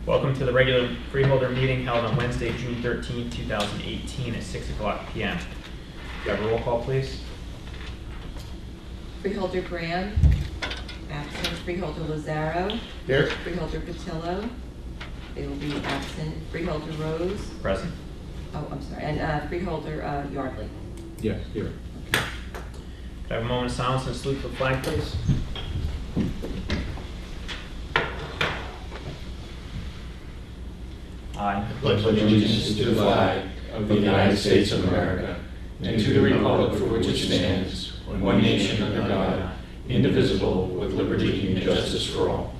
Welcome to the regular freeholder meeting held on Wednesday, June 13th, 2018 at 6 o'clock p.m. Do you have a roll call, please? Freeholder Graham, absent. Freeholder Lazaro. Here. Freeholder Patillo. They will be absent. Freeholder Rose. Present. Oh, I'm sorry. And Freeholder Yardley. Yes, here. Could I have a moment of silence and salute to the flag, please? I pledge allegiance to the flag of the United States of America and to the republic for which it stands, one nation under God, indivisible, with liberty and justice for all.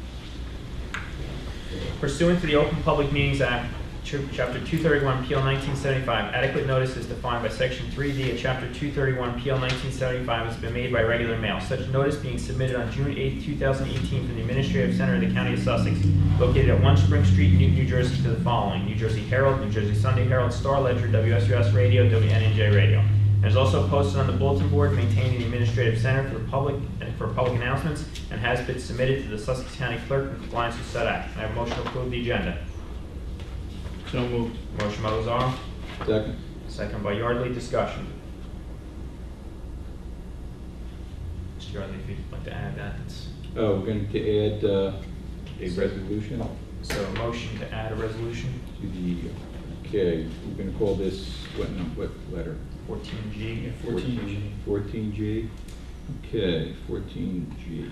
Pursuant to the Open Public Meetings Act, Chapter 231, PL 1975, adequate notice is defined by Section 3D of Chapter 231, PL 1975 has been made by regular mail. Such notice being submitted on June 8, 2018 from the Administrative Center of the County of Sussex, located at 1 Spring Street, Newton, New Jersey, to the following: New Jersey Herald, New Jersey Sunday Herald, Star Ledger, WSUS Radio, WNNJ Radio. It is also posted on the bulletin board maintained in the Administrative Center for the public and for public announcements, and has been submitted to the Sussex County Clerk in compliance with said act. I have a motion to approve the agenda. So moved. Motion by Lazaro. Second. Second by Yardley. Discussion. Mr. Yardley, if you'd like to add that. Oh, we're going to add a resolution So a motion to add a resolution. to the, okay, we're going to call this, what letter? 14G. 14G. 14G. Okay, 14G.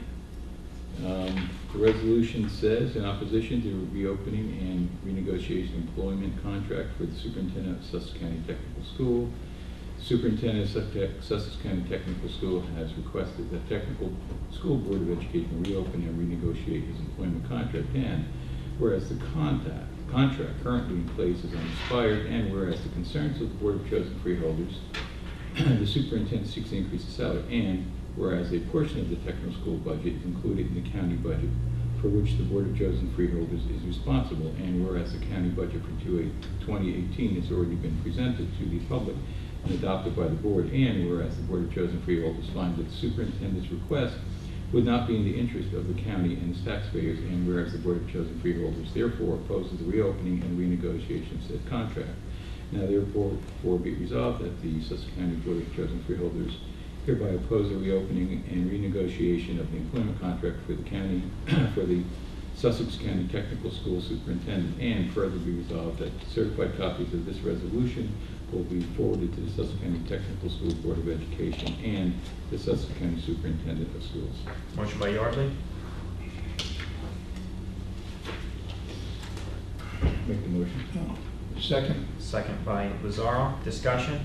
The resolution says, in opposition to reopening and renegotiation employment contract for the superintendent of Sussex County Technical School, superintendent of Sussex County Technical School has requested that Technical School Board of Education reopen and renegotiate his employment contract, and whereas the contract currently in place is unexpired, and whereas the concerns of the Board of Chosen Freeholders, the superintendent seeks to increase the salary, and whereas a portion of the technical school budget is included in the county budget for which the Board of Chosen Freeholders is responsible, and whereas the county budget for 2018 has already been presented to the public and adopted by the board, and whereas the Board of Chosen Freeholders finds that the superintendent's request would not be in the interest of the county and its taxpayers, and whereas the Board of Chosen Freeholders therefore opposes the reopening and renegotiation of said contract. Now therefore be it resolved that the Sussex County Board of Chosen Freeholders hereby oppose the reopening and renegotiation of the employment contract for the county, for the Sussex County Technical School Superintendent, and further be resolved that certified copies of this resolution will be forwarded to the Sussex County Technical School Board of Education and the Sussex County Superintendent of Schools. Motion by Yardley. Make the motion. Second. Second by Lazaro. Discussion.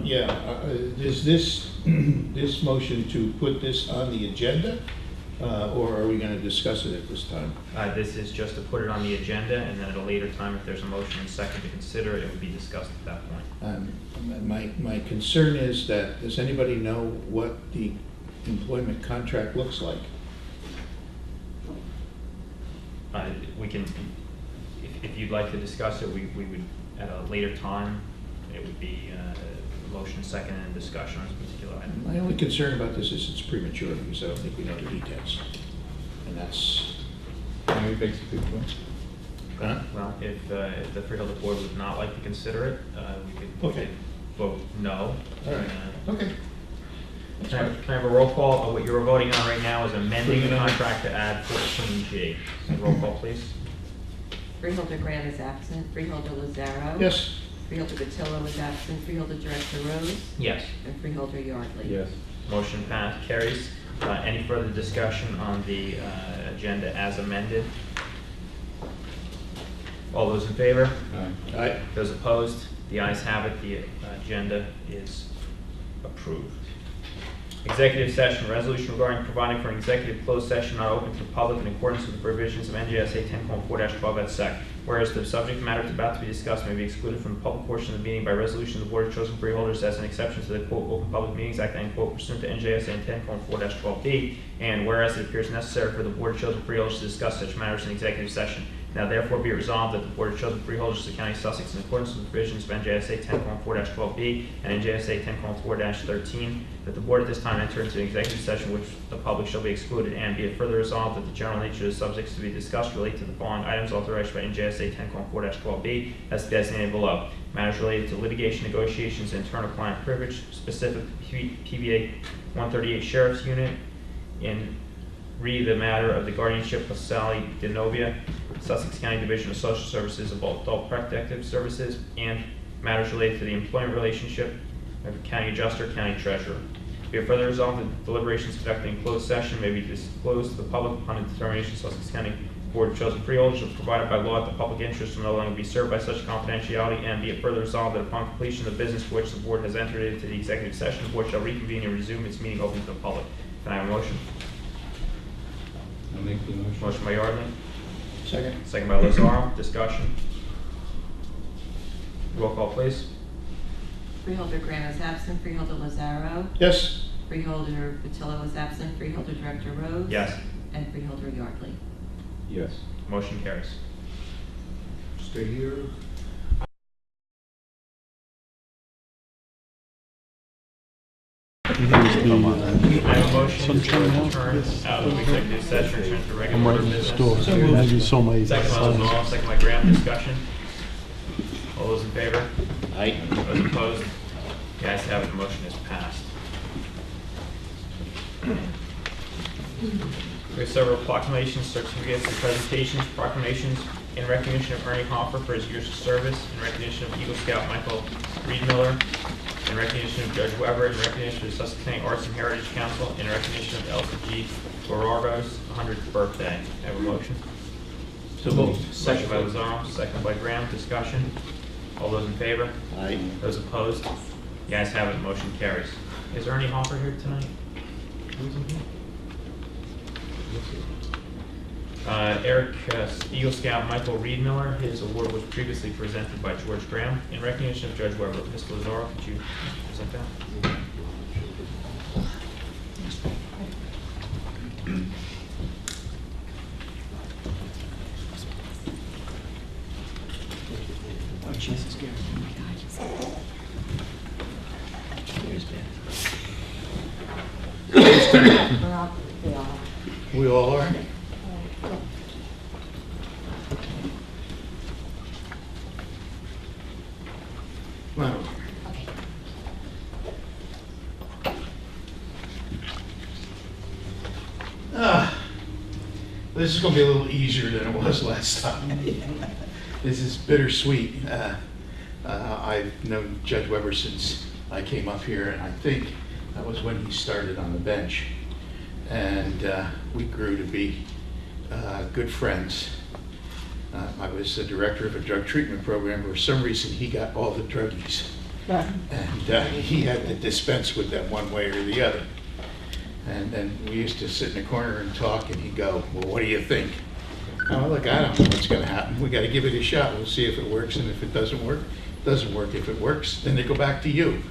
Is this this motion to put this on the agenda, or are we going to discuss it at this time? This is just to put it on the agenda, and then at a later time, if there's a motion and second to consider it, it would be discussed at that point. My concern is that, does anybody know what the employment contract looks like? We can, if you'd like to discuss it, we would, at a later time, it would be a motion, second, and discussion on this particular item. My only concern about this is it's premature, because I don't think we know the details. And that's... He makes a good point. Huh? Well, if the Freeholder Board would not like to consider it, we could vote no. All right. Okay. Can I have a roll call? What you're voting on right now is amending the contract to add 14G. Roll call, please. Freeholder Graham is absent. Freeholder Lazaro. Yes. Freeholder Patillo is absent. Freeholder Director Rose. Yes. And Freeholder Yardley. Yes. Motion carries. Any further discussion on the agenda as amended? All those in favor? Aye. Those opposed? The ayes have it. The agenda is approved. Executive session. Resolution regarding providing for an executive closed session not open to the public in accordance with the provisions of NJSA 10:4-12 et seq. Whereas the subject matter about to be discussed may be excluded from the public portion of the meeting by resolution of the Board of Chosen Freeholders as an exception to the quote Open Public Meetings Act and quote pursuant to NJSA 10:4-12b. And whereas it appears necessary for the Board of Chosen Freeholders to discuss such matters in executive session, Now therefore be it resolved that the Board of Chosen Freeholders of the County of Sussex, in accordance with the provisions of NJSA 10:4-12B and NJSA 10:4-13, that the Board at this time enter into an executive session which the public shall be excluded, and be it further resolved that the general nature of the subjects to be discussed relate to the following items authorized by NJSA 10:4-12B as designated below. Matters related to litigation, negotiations, and internal-client privilege, specific PBA 138 Sheriff's Unit, in the matter of the guardianship of Sally DeNovia, Sussex County Division of Social Services of Adult Protective Services, and matters related to the employment relationship of the County Adjuster, County Treasurer. Be it further resolved that deliberations conducted in closed session may be disclosed to the public upon the determination of Sussex County Board of Chosen Freeholders is provided by law that the public interest will no longer be served by such confidentiality, and be it further resolved that upon completion of the business for which the Board has entered into the executive session, the Board shall reconvene and resume its meeting open to the public. Can I have a motion? I'll make the motion. Motion by Yardley, Second. second by Lazaro. Discussion. Roll call, please. Freeholder Graham is absent. Freeholder Lazaro. Yes? Freeholder Patillo is absent. Freeholder Director Rhodes. Yes. And Freeholder Yardley. Yes. Motion carries. Stay here. I have a motion to return out of executive session, return to regular order of business. Second by Lazaro, second by Graham. Discussion. All those in favor? Aye. Those opposed? The ayes have it. The motion is passed. We have several proclamations, certificates, and presentations. Proclamations in recognition of Ernie Hoffer for his years of service, in recognition of Eagle Scout Michael Reed Miller, in recognition of Judge Weber, in recognition of the Sussex County Arts and Heritage Council, in recognition of Elsa G. Borargo's 100th birthday. Have a motion? So moved. Second by Lazaro, second by Graham. Discussion. All those in favor? Aye. Those opposed? The ayes have it. Motion carries. Is Ernie Hoffer here tonight? Eric Eagle Scout Michael Reed Miller, his award was previously presented by George Graham. In recognition of Judge Weber, Mr. Lazaro, could you present that? We all are? Wow. This is going to be a little easier than it was last time. This is bittersweet. I've known Judge Weber since I came up here, and I think that was when he started on the bench. And we grew to be good friends. I was the director of a drug treatment program. For some reason, he got all the druggies. And he had to dispense with them one way or the other. And then we used to sit in the corner and talk, and he'd go, well, what do you think? Oh, look, I don't know what's going to happen. We got to give it a shot. We'll see if it works, and if it doesn't work, it doesn't work. If it works, then they go back to you.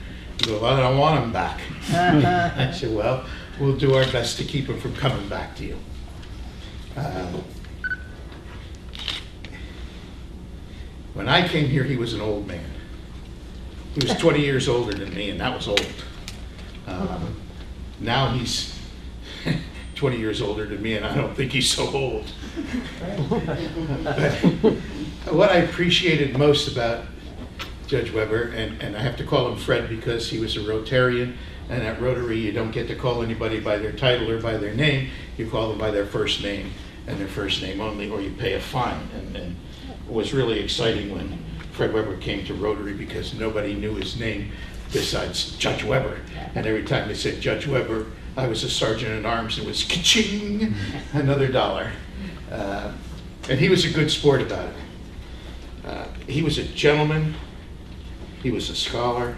You go, well, I don't want them back. I said, well, we'll do our best to keep them from coming back to you. When I came here, he was an old man. He was 20 years older than me, and that was old. Now he's 20 years older than me, and I don't think he's so old. But what I appreciated most about Judge Weber, and I have to call him Fred because he was a Rotarian, and at Rotary you don't get to call anybody by their title or by their name. You call them by their first name and their first name only, or you pay a fine. And it was really exciting when Fred Weber came to Rotary because nobody knew his name besides Judge Weber. And every time they said Judge Weber, I was a sergeant-at-arms, and it was ka-ching, another $1. And he was a good sport about it. He was a gentleman. He was a scholar.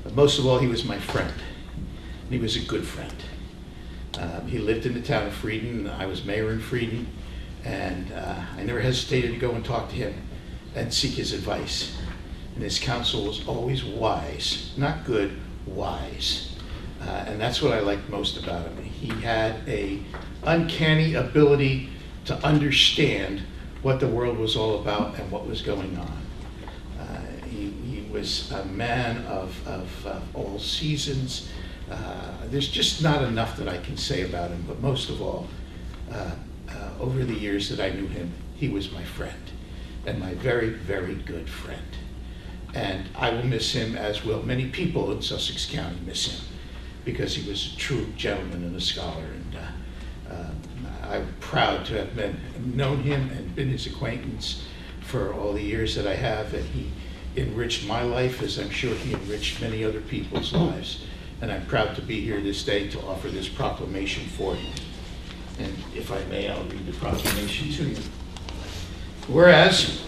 But most of all, he was my friend. And he was a good friend. He lived in the town of Frieden, and I was mayor in Frieden. And I never hesitated to go and talk to him and seek his advice. And his counsel was always wise, not good, wise. And that's what I liked most about him. He had an uncanny ability to understand what the world was all about and what was going on. He was a man of all seasons. There's just not enough that I can say about him, but most of all, over the years that I knew him, he was my friend, and my very, very good friend. And I will miss him, as will many people in Sussex County miss him, because he was a true gentleman and a scholar. And I'm proud to have known him and been his acquaintance for all the years that I have. And he enriched my life, as I'm sure he enriched many other people's lives. And I'm proud to be here this day to offer this proclamation for him. And if I may, I'll read the proclamation to you. Whereas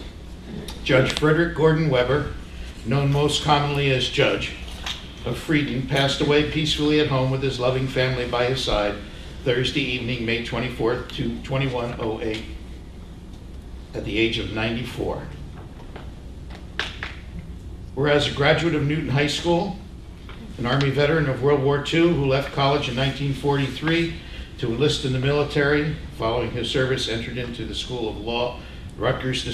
Judge Frederick Gordon Weber, known most commonly as Judge of Freedom, passed away peacefully at home with his loving family by his side Thursday evening, May 24th, 2108, at the age of 94. Whereas a graduate of Newton High School, an Army veteran of World War II who left college in 1943 to enlist in the military, following his service entered into the School of Law, Rutgers, the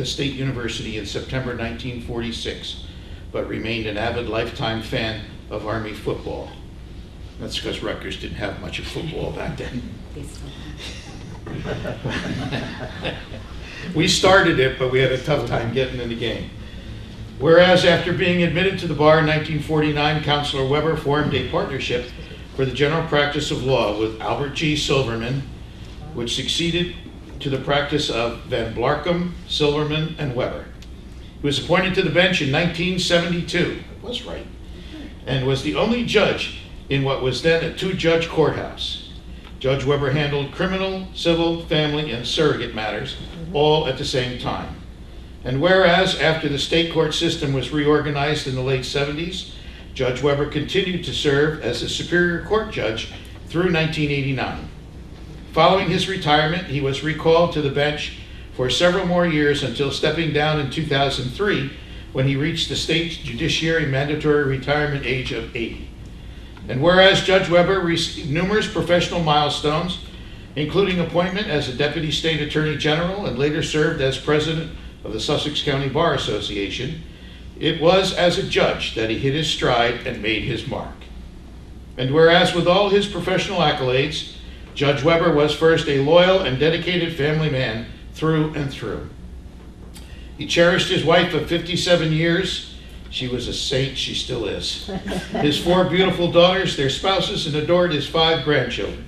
State University, in September 1946, but remained an avid lifetime fan of Army football. That's because Rutgers didn't have much of football back then. We started it, but we had a tough time getting in the game. Whereas after being admitted to the bar in 1949, Counselor Weber formed a partnership for the general practice of law with Albert G. Silverman, which succeeded to the practice of Van Blarcom, Silverman, and Weber. He was appointed to the bench in 1972, I was right, and was the only judge in what was then a two-judge courthouse. Judge Weber handled criminal, civil, family, and surrogate matters, all at the same time. And whereas after the state court system was reorganized in the late 70s, Judge Weber continued to serve as a Superior Court judge through 1989. Following his retirement, he was recalled to the bench for several more years until stepping down in 2003 when he reached the state judiciary mandatory retirement age of 80. And whereas Judge Weber received numerous professional milestones, including appointment as a Deputy State Attorney General and later served as President of the Sussex County Bar Association, it was as a judge that he hit his stride and made his mark. And whereas with all his professional accolades, Judge Weber was first a loyal and dedicated family man through and through. He cherished his wife of 57 years. She was a saint, she still is. His 4 beautiful daughters, their spouses, and adored his 5 grandchildren.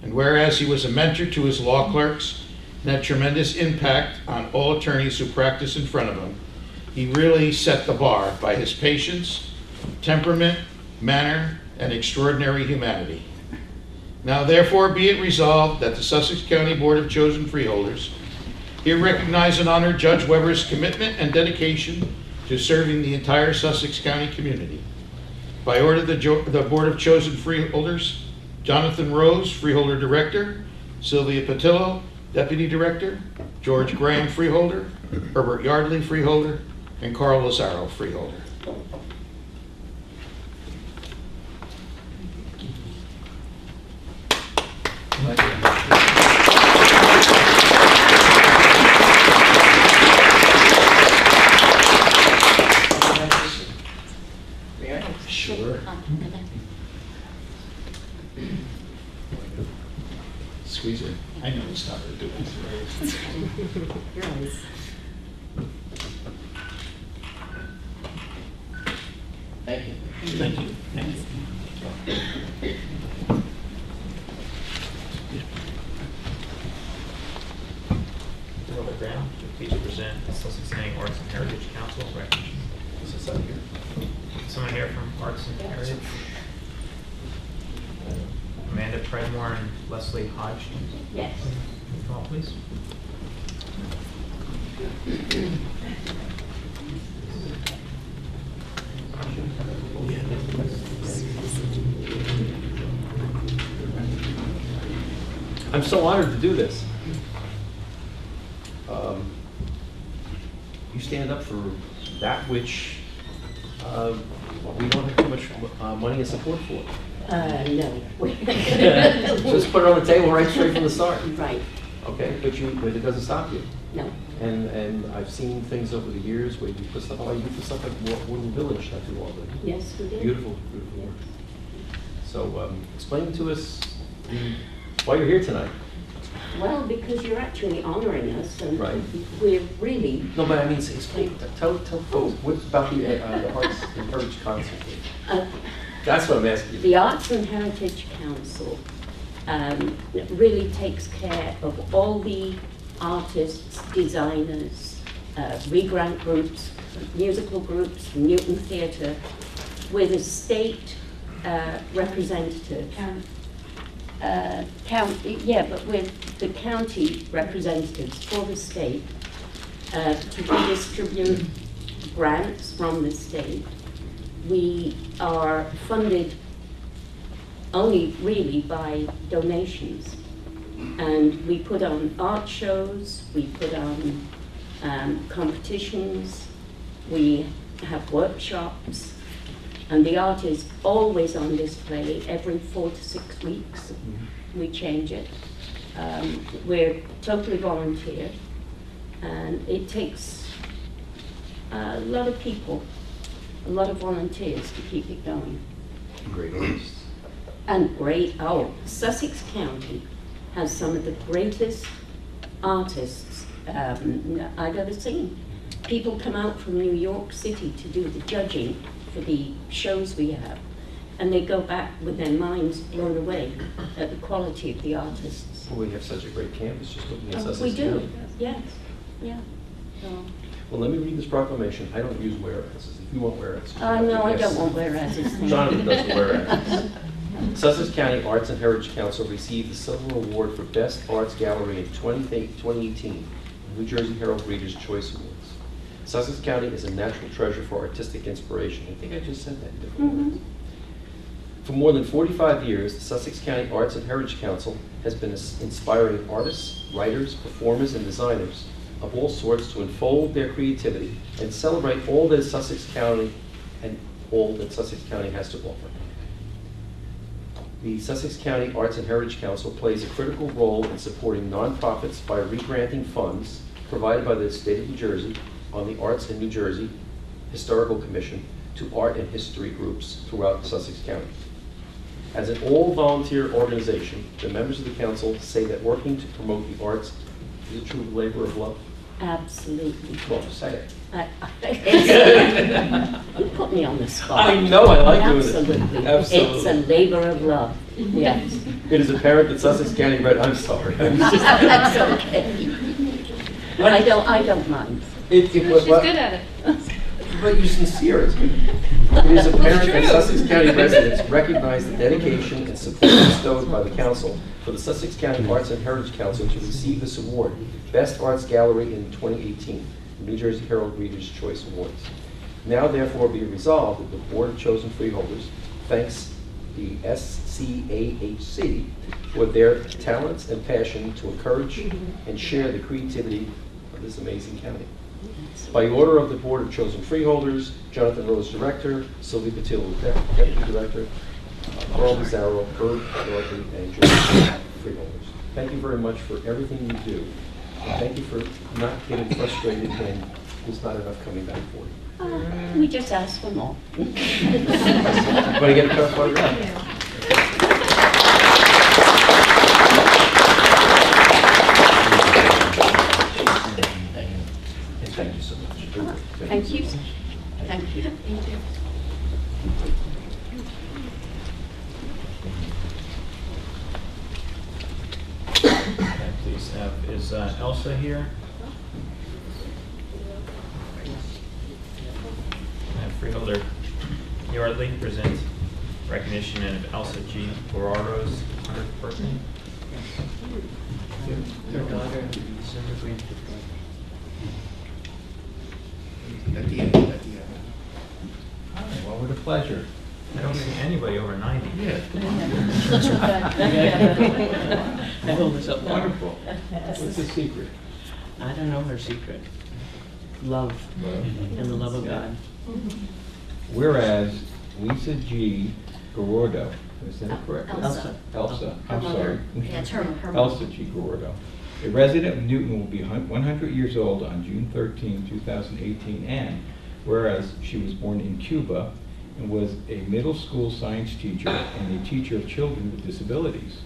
And whereas he was a mentor to his law clerks and had tremendous impact on all attorneys who practice in front of him, he really set the bar by his patience, temperament, manner, and extraordinary humanity. Now therefore be it resolved that the Sussex County Board of Chosen Freeholders here recognize and honor Judge Weber's commitment and dedication to serving the entire Sussex County community. By order of the Board of Chosen Freeholders, Jonathan Rose, Freeholder Director, Sylvia Patillo, Deputy Director, George Graham, Freeholder, Herbert Yardley, Freeholder, and Carl Lazaro, Freeholder. Sure. Squeeze it. I know it's not going to do it. You're nice. Thank you. Thank you. Thank you. Robert Graham, please present the Sussex County Arts and Heritage Council recognition. Is this up here? Someone here from Arts and Heritage? Amanda Predmore and Leslie Hodgson. Yes. Call, please. I'm so honored to do this. You stand up for that which we don't have too much money and support for. No. Just put it on the table right straight from the start. Right. Okay, but it doesn't stop you. No. And I've seen things over the years where you put stuff, you put stuff like Wooden Village not too long ago. Yes, we did. Beautiful, beautiful Yes. work. So explain to us why you're here tonight. Well, because you're actually honoring us, and Right. we're really, No, but I mean, explain, tell folks, what about the Arts and Heritage Council? uh, That's what I'm asking you. the Arts and Heritage Council really takes care of all the artists, designers, re-grant groups, musical groups, Newton Theatre, with a state representative. Yeah, but with the county representatives for the state to redistribute grants from the state. We are funded only really by donations. And we put on art shows, we put on competitions, we have workshops, and the art is always on display every 4 to 6 weeks. We change it. We're totally volunteer, and it takes a lot of people, a lot of volunteers to keep it going. Great artists. And Sussex County has some of the greatest artists I've ever seen. People come out from New York City to do the judging for the shows we have, and they go back with their minds blown away at the quality of the artists. Well, we have such a great campus, just looking at Sussex We do, County. yes, yeah. So, Well, let me read this proclamation. I don't use whereases. If you want whereases. no, I yes. don't want whereases. Jonathan does the whereas. Sussex County Arts and Heritage Council received the Silver Award for Best Arts Gallery in 2018, New Jersey Herald Reader's Choice Awards. Sussex County is a natural treasure for artistic inspiration. I think I just said that in different words. For more than 45 years, the Sussex County Arts and Heritage Council has been inspiring artists, writers, performers, and designers of all sorts to unfold their creativity and celebrate all that is Sussex County and all that Sussex County has to offer. The Sussex County Arts and Heritage Council plays a critical role in supporting nonprofits by re-granting funds provided by the state of New Jersey on the Arts in New Jersey Historical Commission to art and history groups throughout Sussex County. As an all-volunteer organization, the members of the council say that working to promote the arts is a true labor of love. Absolutely. Well, say it. You put me on the spot. I know, I like doing it. Absolutely. Absolutely. It's a labor of love, yes. It is apparent that Sussex County I'm sorry. That's okay. But I don't mind. She's good at it. But you're sincere, it's good. It is apparent that Sussex County residents recognize the dedication and support bestowed by the council for the Sussex County Arts and Heritage Council to receive this award, Best Arts Gallery in 2018, the New Jersey Herald Reader's Choice Awards. Now therefore be resolved that the Board of Chosen Freeholders thanks the SCAHC for their talents and passion to encourage and share the creativity of this amazing county. By order of the Board of Chosen Freeholders, Jonathan Rose, Director, Sylvia Patil, Deputy Director, Carl Mazzaro, Herb Dorothy, and Joe Freeholders. Thank you very much for everything you do. And thank you for not getting frustrated when there's not enough coming back for you. We just ask for more. Want to get a cup autograph? Thank you so much. Thank you. Thank you. Thank you. Please have, is Elsa here? Freeholder Yardley present recognition of Elsa G. Guerraro's 100th birthday. Her daughter, At the end, at the end. Well, what a pleasure. I don't see anybody over 90. Yeah. I hold this up. Wonderful. What's the secret? I don't know her secret. Love and the love of God. Whereas Lisa G. Gorordo, is that correct? Elsa. Elsa, Her I'm sorry. mother. Yeah, it's her mother. Elsa G. Gorordo A resident of Newton will be 100 years old on June 13, 2018, and whereas she was born in Cuba and was a middle school science teacher and a teacher of children with disabilities.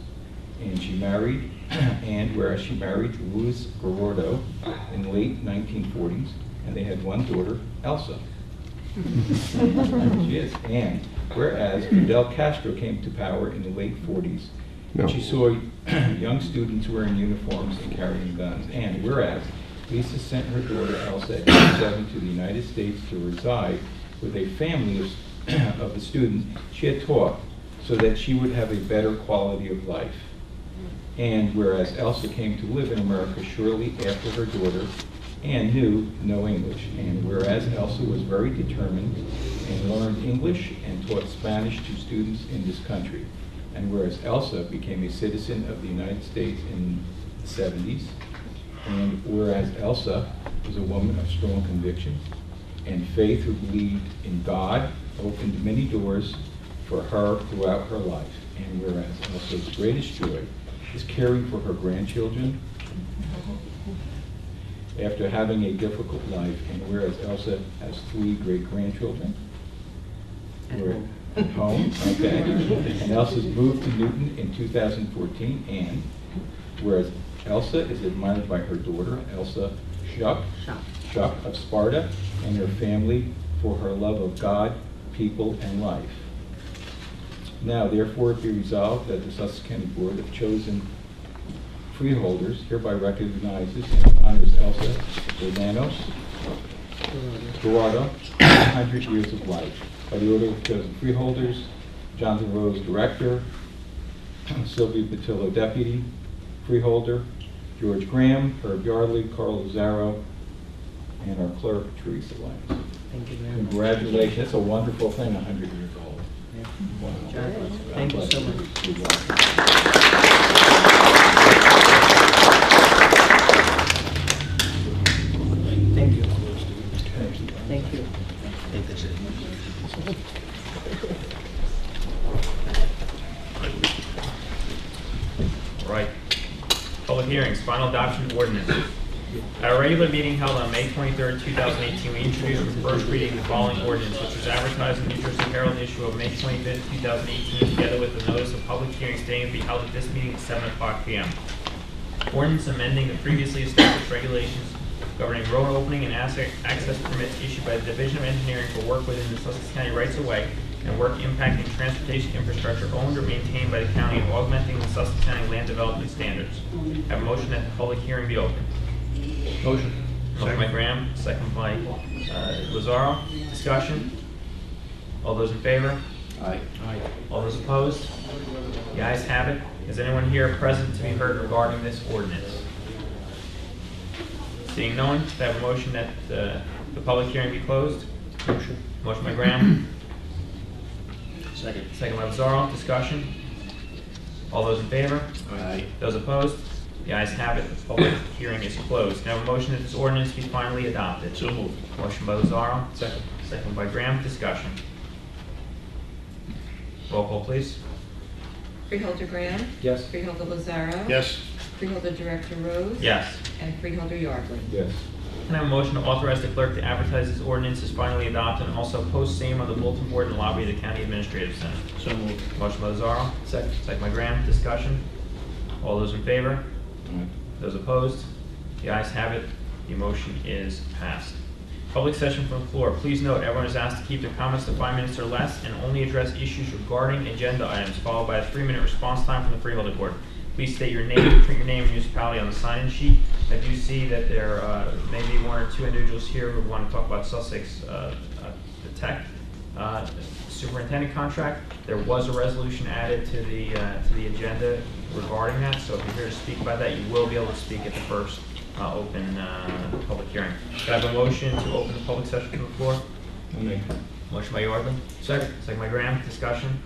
And she married, and whereas she married Luis Gorordo in the late 1940s, and they had one daughter, Elsa. She is. And whereas Fidel Castro came to power in the late 40s, and she saw young students wearing uniforms and carrying guns. And whereas Lisa sent her daughter Elsa at age 7 to the United States to reside with a family of the students she had taught so that she would have a better quality of life. And whereas Elsa came to live in America shortly after her daughter and knew no English. And whereas Elsa was very determined and learned English and taught Spanish to students in this country. And whereas Elsa became a citizen of the United States in the 70s. And whereas Elsa was a woman of strong convictions and faith who believed in God, opened many doors for her throughout her life. And whereas Elsa's greatest joy is caring for her grandchildren after having a difficult life. And whereas Elsa has 3 great-grandchildren, we're at home, okay. And Elsa's moved to Newton in 2014, and whereas Elsa is admired by her daughter, Elsa Shuck of Sparta, and her family for her love of God, people, and life. Now, therefore, it be resolved that the Sussex County Board of Chosen Freeholders hereby recognizes and honors Elsa Ordanos Dorado, 100 years of life. By the order of chosen freeholders, Jonathan Rose, Director, Sylvia Patillo, Deputy Freeholder, George Graham, Herb Yardley, Carl Lazaro, and our clerk, Teresa Lyons. Thank you very much. Congratulations. That's a wonderful thing, 100 years old. Yeah. Wow. Thank you so much. You're welcome. Thank you. Thank you. Right. Public hearings, final adoption of ordinances. At a regular meeting held on May 23rd, 2018, we introduced for first reading the following ordinance, which was advertised in the New Jersey Herald issue of May 25th, 2018, together with the notice of public hearing stating to be held at this meeting at 7:00 p.m. Ordinance amending the previously established regulations governing road opening and access permits issued by the Division of Engineering for work within the Sussex County rights-of-way and work impacting transportation infrastructure owned or maintained by the county and augmenting the Sussex County land development standards. Have a motion that the public hearing be open. Motion. Motion by Graham, second by Lazaro. Discussion? All those in favor? Aye. All those opposed? The ayes have it. Is anyone here present to be heard regarding this ordinance? Seeing no one, do I have a motion that the public hearing be closed? Motion. Motion by Graham, Second. second by Lazaro. Discussion? All those in favor? Aye. Those opposed? The ayes have it. The public hearing is closed. Now, a motion that this ordinance be finally adopted. So moved. Motion by Lazaro, Second. second by Graham. Discussion. Roll call, please. Freeholder Graham. Yes. Freeholder Lazaro. Yes. Freeholder Director Rose. Yes. And Freeholder Yardley. Yes. Can I have a motion to authorize the clerk to advertise this ordinance as finally adopted and also post same on the bulletin board in the lobby of the County Administrative Center? So moved. Motion by Lazaro, Second. second by Graham. Discussion. All those in favor? Aye. Those opposed? The ayes have it. The motion is passed. Public session from the floor. Please note, everyone is asked to keep their comments to 5 minutes or less and only address issues regarding agenda items, followed by a 3-minute response time from the Freeholder Board. Please state your name, print your name and municipality on the sign-in sheet. I do see that there may be 1 or 2 individuals here who want to talk about Sussex, the tech superintendent contract. There was a resolution added to the agenda regarding that, so if you're here to speak about that, you will be able to speak at the first open public hearing. Can I have a motion to open the public session from the floor? Motion by Yardley. Second. Second by Graham. Discussion.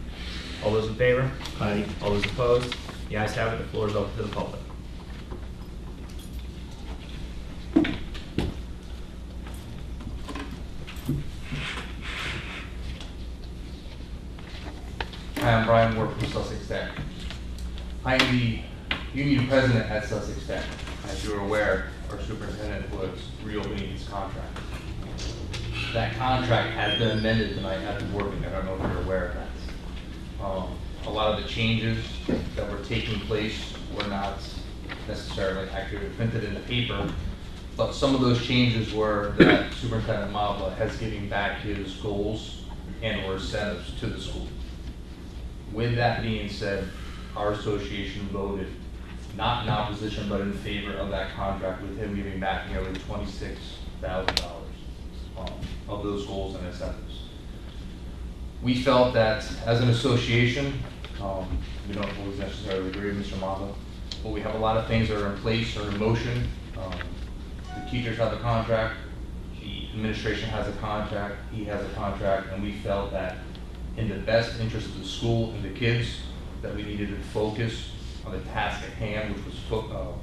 All those in favor? Aye. All those opposed? The ayes have it. The floor is open to the public. Hi, I'm Brian Ward from Sussex Tech. I am the union president at Sussex Tech. I as you're aware, our superintendent was reopening his contract. That contract has been amended tonight at the board meeting. I don't know if you're aware of that. A lot of the changes that were taking place were not necessarily accurately printed in the paper, but some of those changes were that Superintendent Mabla has given back his goals and or incentives to the school. With that being said, our association voted not in opposition, but in favor of that contract, with him giving back nearly $26,000 of those goals and incentives. We felt that as an association, we don't always necessarily agree with Mr. Mabla, but we have a lot of things that are in place or in motion. The teachers have a contract, the administration has a contract, he has a contract, and we felt that in the best interest of the school and the kids, that we needed to focus on the task at hand, which was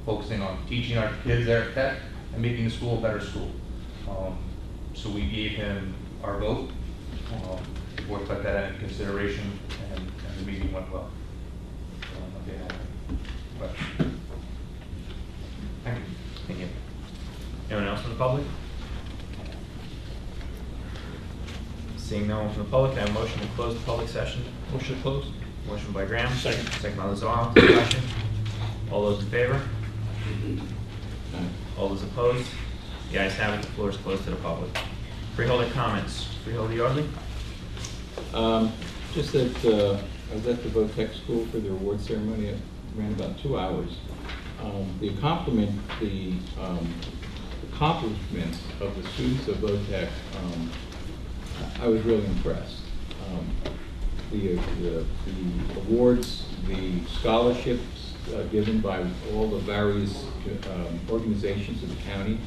focusing on teaching our kids there at Tech and making the school a better school. So we gave him our vote. The board took that into consideration, and the meeting went well. But, thank you. Thank you. Anyone else from the public? Seeing no one from the public, I have a motion to close the public session. Motion to close. Motion by Graham. Second. Second by Lazaro. Discussion. All those in favor? All those opposed? The ayes have it. The floor is closed to the public. Freeholder comments. Freeholder Yardley? Just that I was at the VOTEC school for the award ceremony. It ran about 2 hours. The accomplishments of the students of VOTEC, I was really impressed. The awards, the scholarships given by all the various organizations of the county,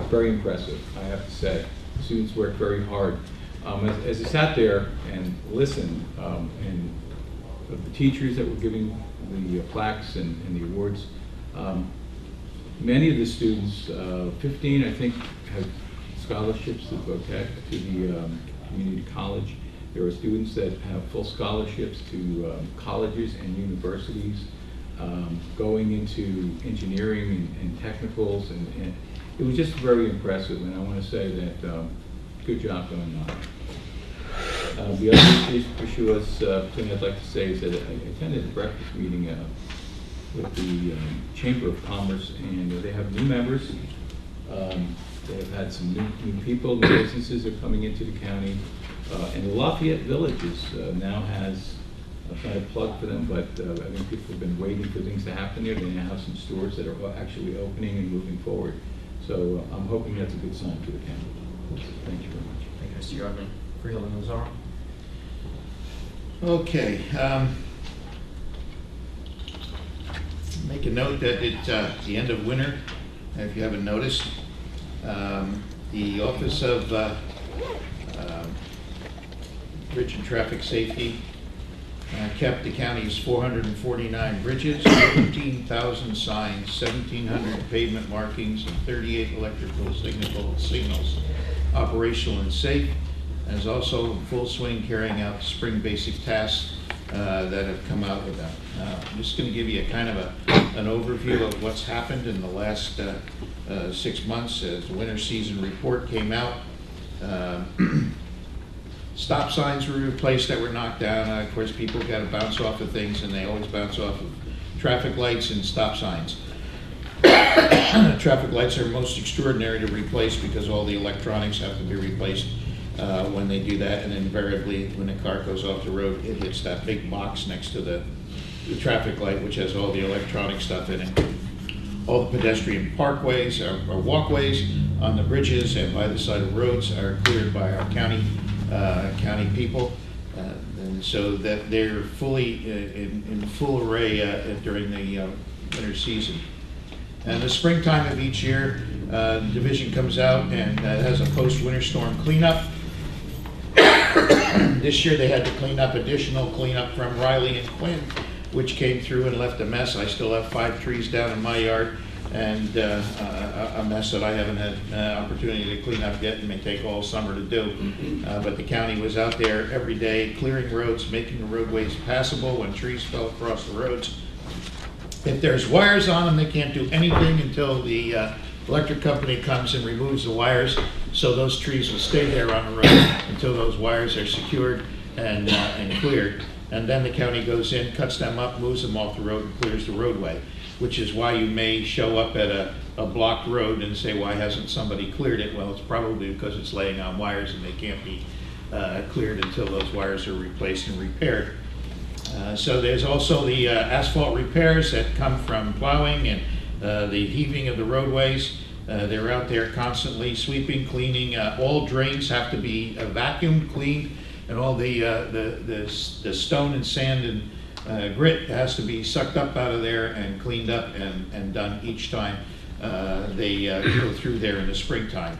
very impressive, I have to say. Students worked very hard. As I sat there and listened, and of the teachers that were giving the plaques and the awards, many of the students, 15 I think, had scholarships at VOTEC, to the community college. There are students that have full scholarships to colleges and universities, going into engineering and technicals, and it was just very impressive, and I want to say that good job going on. The other issue thing I'd like to say is that I attended a breakfast meeting with the Chamber of Commerce, and they have new members. They have had some new people, new businesses are coming into the county. And the Lafayette Village now has, I've got a plug for them, but I think people have been waiting for things to happen there. They now have some stores that are actually opening and moving forward. So I'm hoping that's a good sign for the county. Thank you very much. Thank you, Mr. Yardley. Freeholder Lazaro? Okay. Make a note that it's the end of winter, if you haven't noticed. The Office of Bridge and Traffic Safety kept the county's 449 bridges, 15,000 signs, 1,700 pavement markings, and 38 electrical signals operational and safe, and is also in full swing carrying out spring basic tasks that have come out with them. I'm just going to give you a kind of an overview of what's happened in the last 6 months as the winter season report came out. Stop signs were replaced that were knocked down. Of course, people got to bounce off of things, and they always bounce off of traffic lights and stop signs. Traffic lights are most extraordinary to replace because all the electronics have to be replaced when they do that, and invariably when a car goes off the road, it hits that big box next to the traffic light, which has all the electronic stuff in it. All the pedestrian parkways or walkways on the bridges and by the side of roads are cleared by our county people, and so that they're fully in full array during the winter season. And the springtime of each year, the division comes out and has a post-winter storm cleanup. This year they had to clean up additional cleanup from Riley and Quinn, which came through and left a mess. I still have 5 trees down in my yard, and a mess that I haven't had an opportunity to clean up yet, and may take all summer to do. But the county was out there every day clearing roads, making the roadways passable when trees fell across the roads. If there's wires on them, they can't do anything until the electric company comes and removes the wires. So those trees will stay there on the road until those wires are secured and cleared. And then the county goes in, cuts them up, moves them off the road, and clears the roadway, which is why you may show up at a blocked road and say, why hasn't somebody cleared it? Well, it's probably because it's laying on wires and they can't be cleared until those wires are replaced and repaired. So there's also the asphalt repairs that come from plowing and the heaving of the roadways. They're out there constantly sweeping, cleaning. All drains have to be vacuumed, cleaned, and all the stone and sand and grit has to be sucked up out of there and cleaned up and done each time they go through there in the springtime.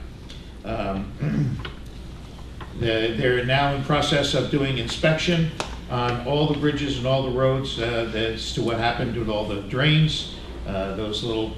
They're now in process of doing inspection on all the bridges and all the roads as to what happened with all the drains, those little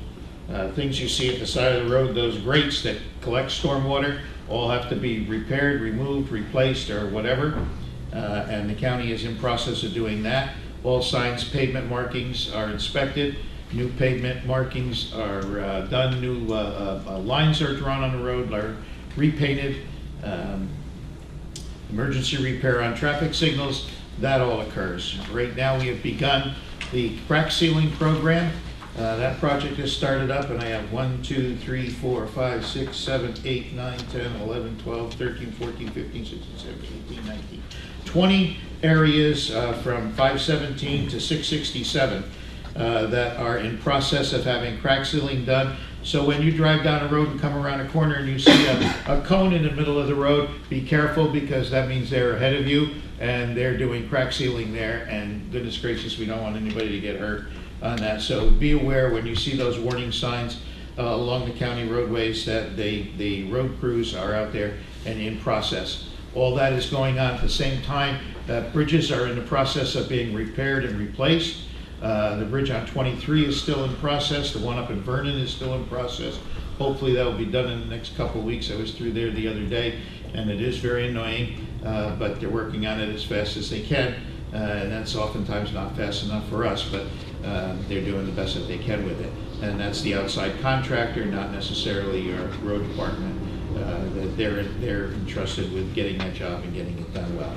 things you see at the side of the road, those grates that collect stormwater, all have to be repaired, removed, replaced, or whatever. And the county is in process of doing that. All signs, pavement markings are inspected. New pavement markings are done. New lines are drawn on the road, are repainted. Emergency repair on traffic signals, that all occurs. Right now we have begun the crack sealing program. That project has started up, and I have 1, 2, 3, 4, 5, 6, 7, 8, 9, 10, 11, 12, 13, 14, 15, 16, 17, 18, 19, 20 areas from 517 to 667 that are in process of having crack sealing done. So when you drive down a road and come around a corner and you see a cone in the middle of the road, be careful, because that means they're ahead of you and they're doing crack sealing there, and goodness gracious, we don't want anybody to get hurt on that. So be aware when you see those warning signs along the county roadways that the road crews are out there and in process. All that is going on at the same time. Bridges are in the process of being repaired and replaced. The bridge on 23 is still in process. The one up in Vernon is still in process. Hopefully that will be done in the next couple of weeks. I was through there the other day, and it is very annoying, but they're working on it as fast as they can. And that's oftentimes not fast enough for us, but they're doing the best that they can with it. And that's the outside contractor, not necessarily your road department. That they're entrusted with getting that job and getting it done well.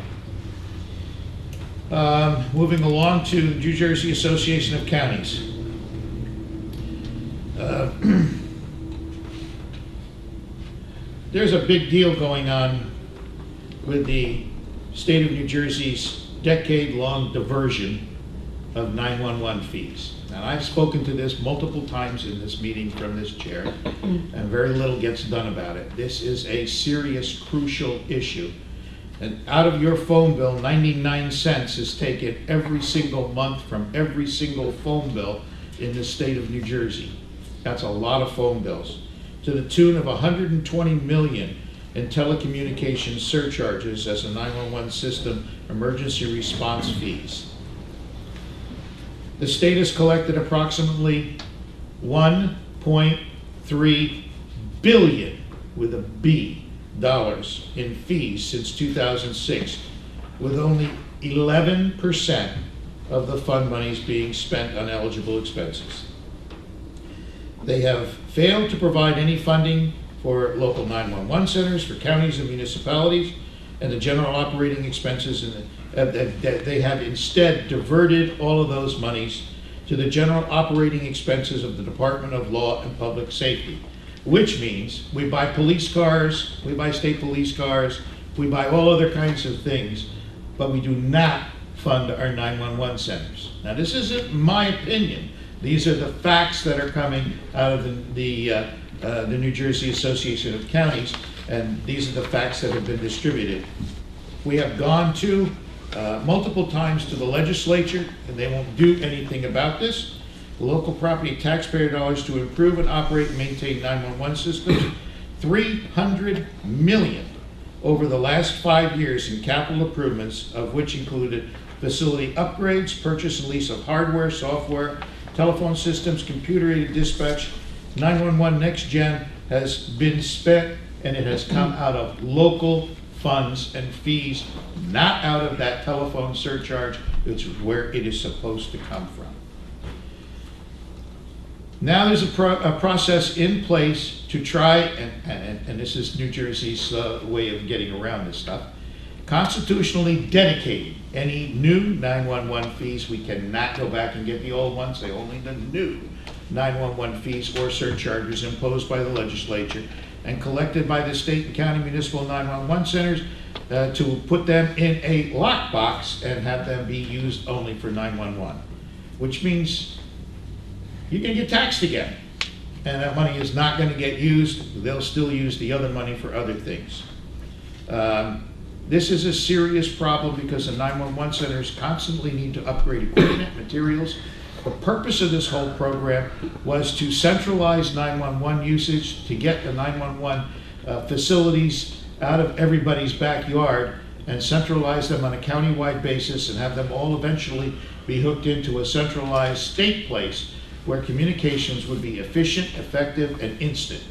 Moving along to New Jersey Association of Counties. There's a big deal going on with the state of New Jersey's decade-long diversion of 911 fees. Now, I've spoken to this multiple times in this meeting from this chair, and very little gets done about it. This is a serious, crucial issue. And out of your phone bill, 99 cents is taken every single month from every single phone bill in the state of New Jersey. That's a lot of phone bills, to the tune of $120 million in telecommunications surcharges as a 911 system emergency response fees. The state has collected approximately $1.3 billion, with a B, dollars in fees since 2006, with only 11% of the fund monies being spent on eligible expenses. They have failed to provide any funding for local 911 centers, for counties and municipalities, and the general operating expenses. They have instead diverted all of those monies to the general operating expenses of the Department of Law and Public Safety, which means we buy police cars, we buy state police cars, we buy all other kinds of things, but we do not fund our 911 centers. Now, this isn't my opinion. These are the facts that are coming out of the New Jersey Association of Counties, and these are the facts that have been distributed. We have gone to multiple times to the legislature, and they won't do anything about this. The local property taxpayer dollars to improve and operate and maintain 911 systems, $300 million over the last 5 years in capital improvements, of which included facility upgrades, purchase and lease of hardware, software, telephone systems, computer-aided dispatch. 911 Next Gen has been spent, and it has come out of local funds and fees, not out of that telephone surcharge, which is where it is supposed to come from. Now there's a process in place to try, and this is New Jersey's way of getting around this stuff, constitutionally dedicating any new 911 fees. We cannot go back and get the old ones. They only the new 911 fees or surcharges imposed by the legislature and collected by the state and county municipal 911 centers to put them in a lockbox and have them be used only for 911, which means you're going to get taxed again. And that money is not going to get used. They'll still use the other money for other things. This is a serious problem because the 911 centers constantly need to upgrade equipment, materials. The purpose of this whole program was to centralize 911 usage, to get the 911 facilities out of everybody's backyard and centralize them on a countywide basis and have them all eventually be hooked into a centralized state place where communications would be efficient, effective, and instant.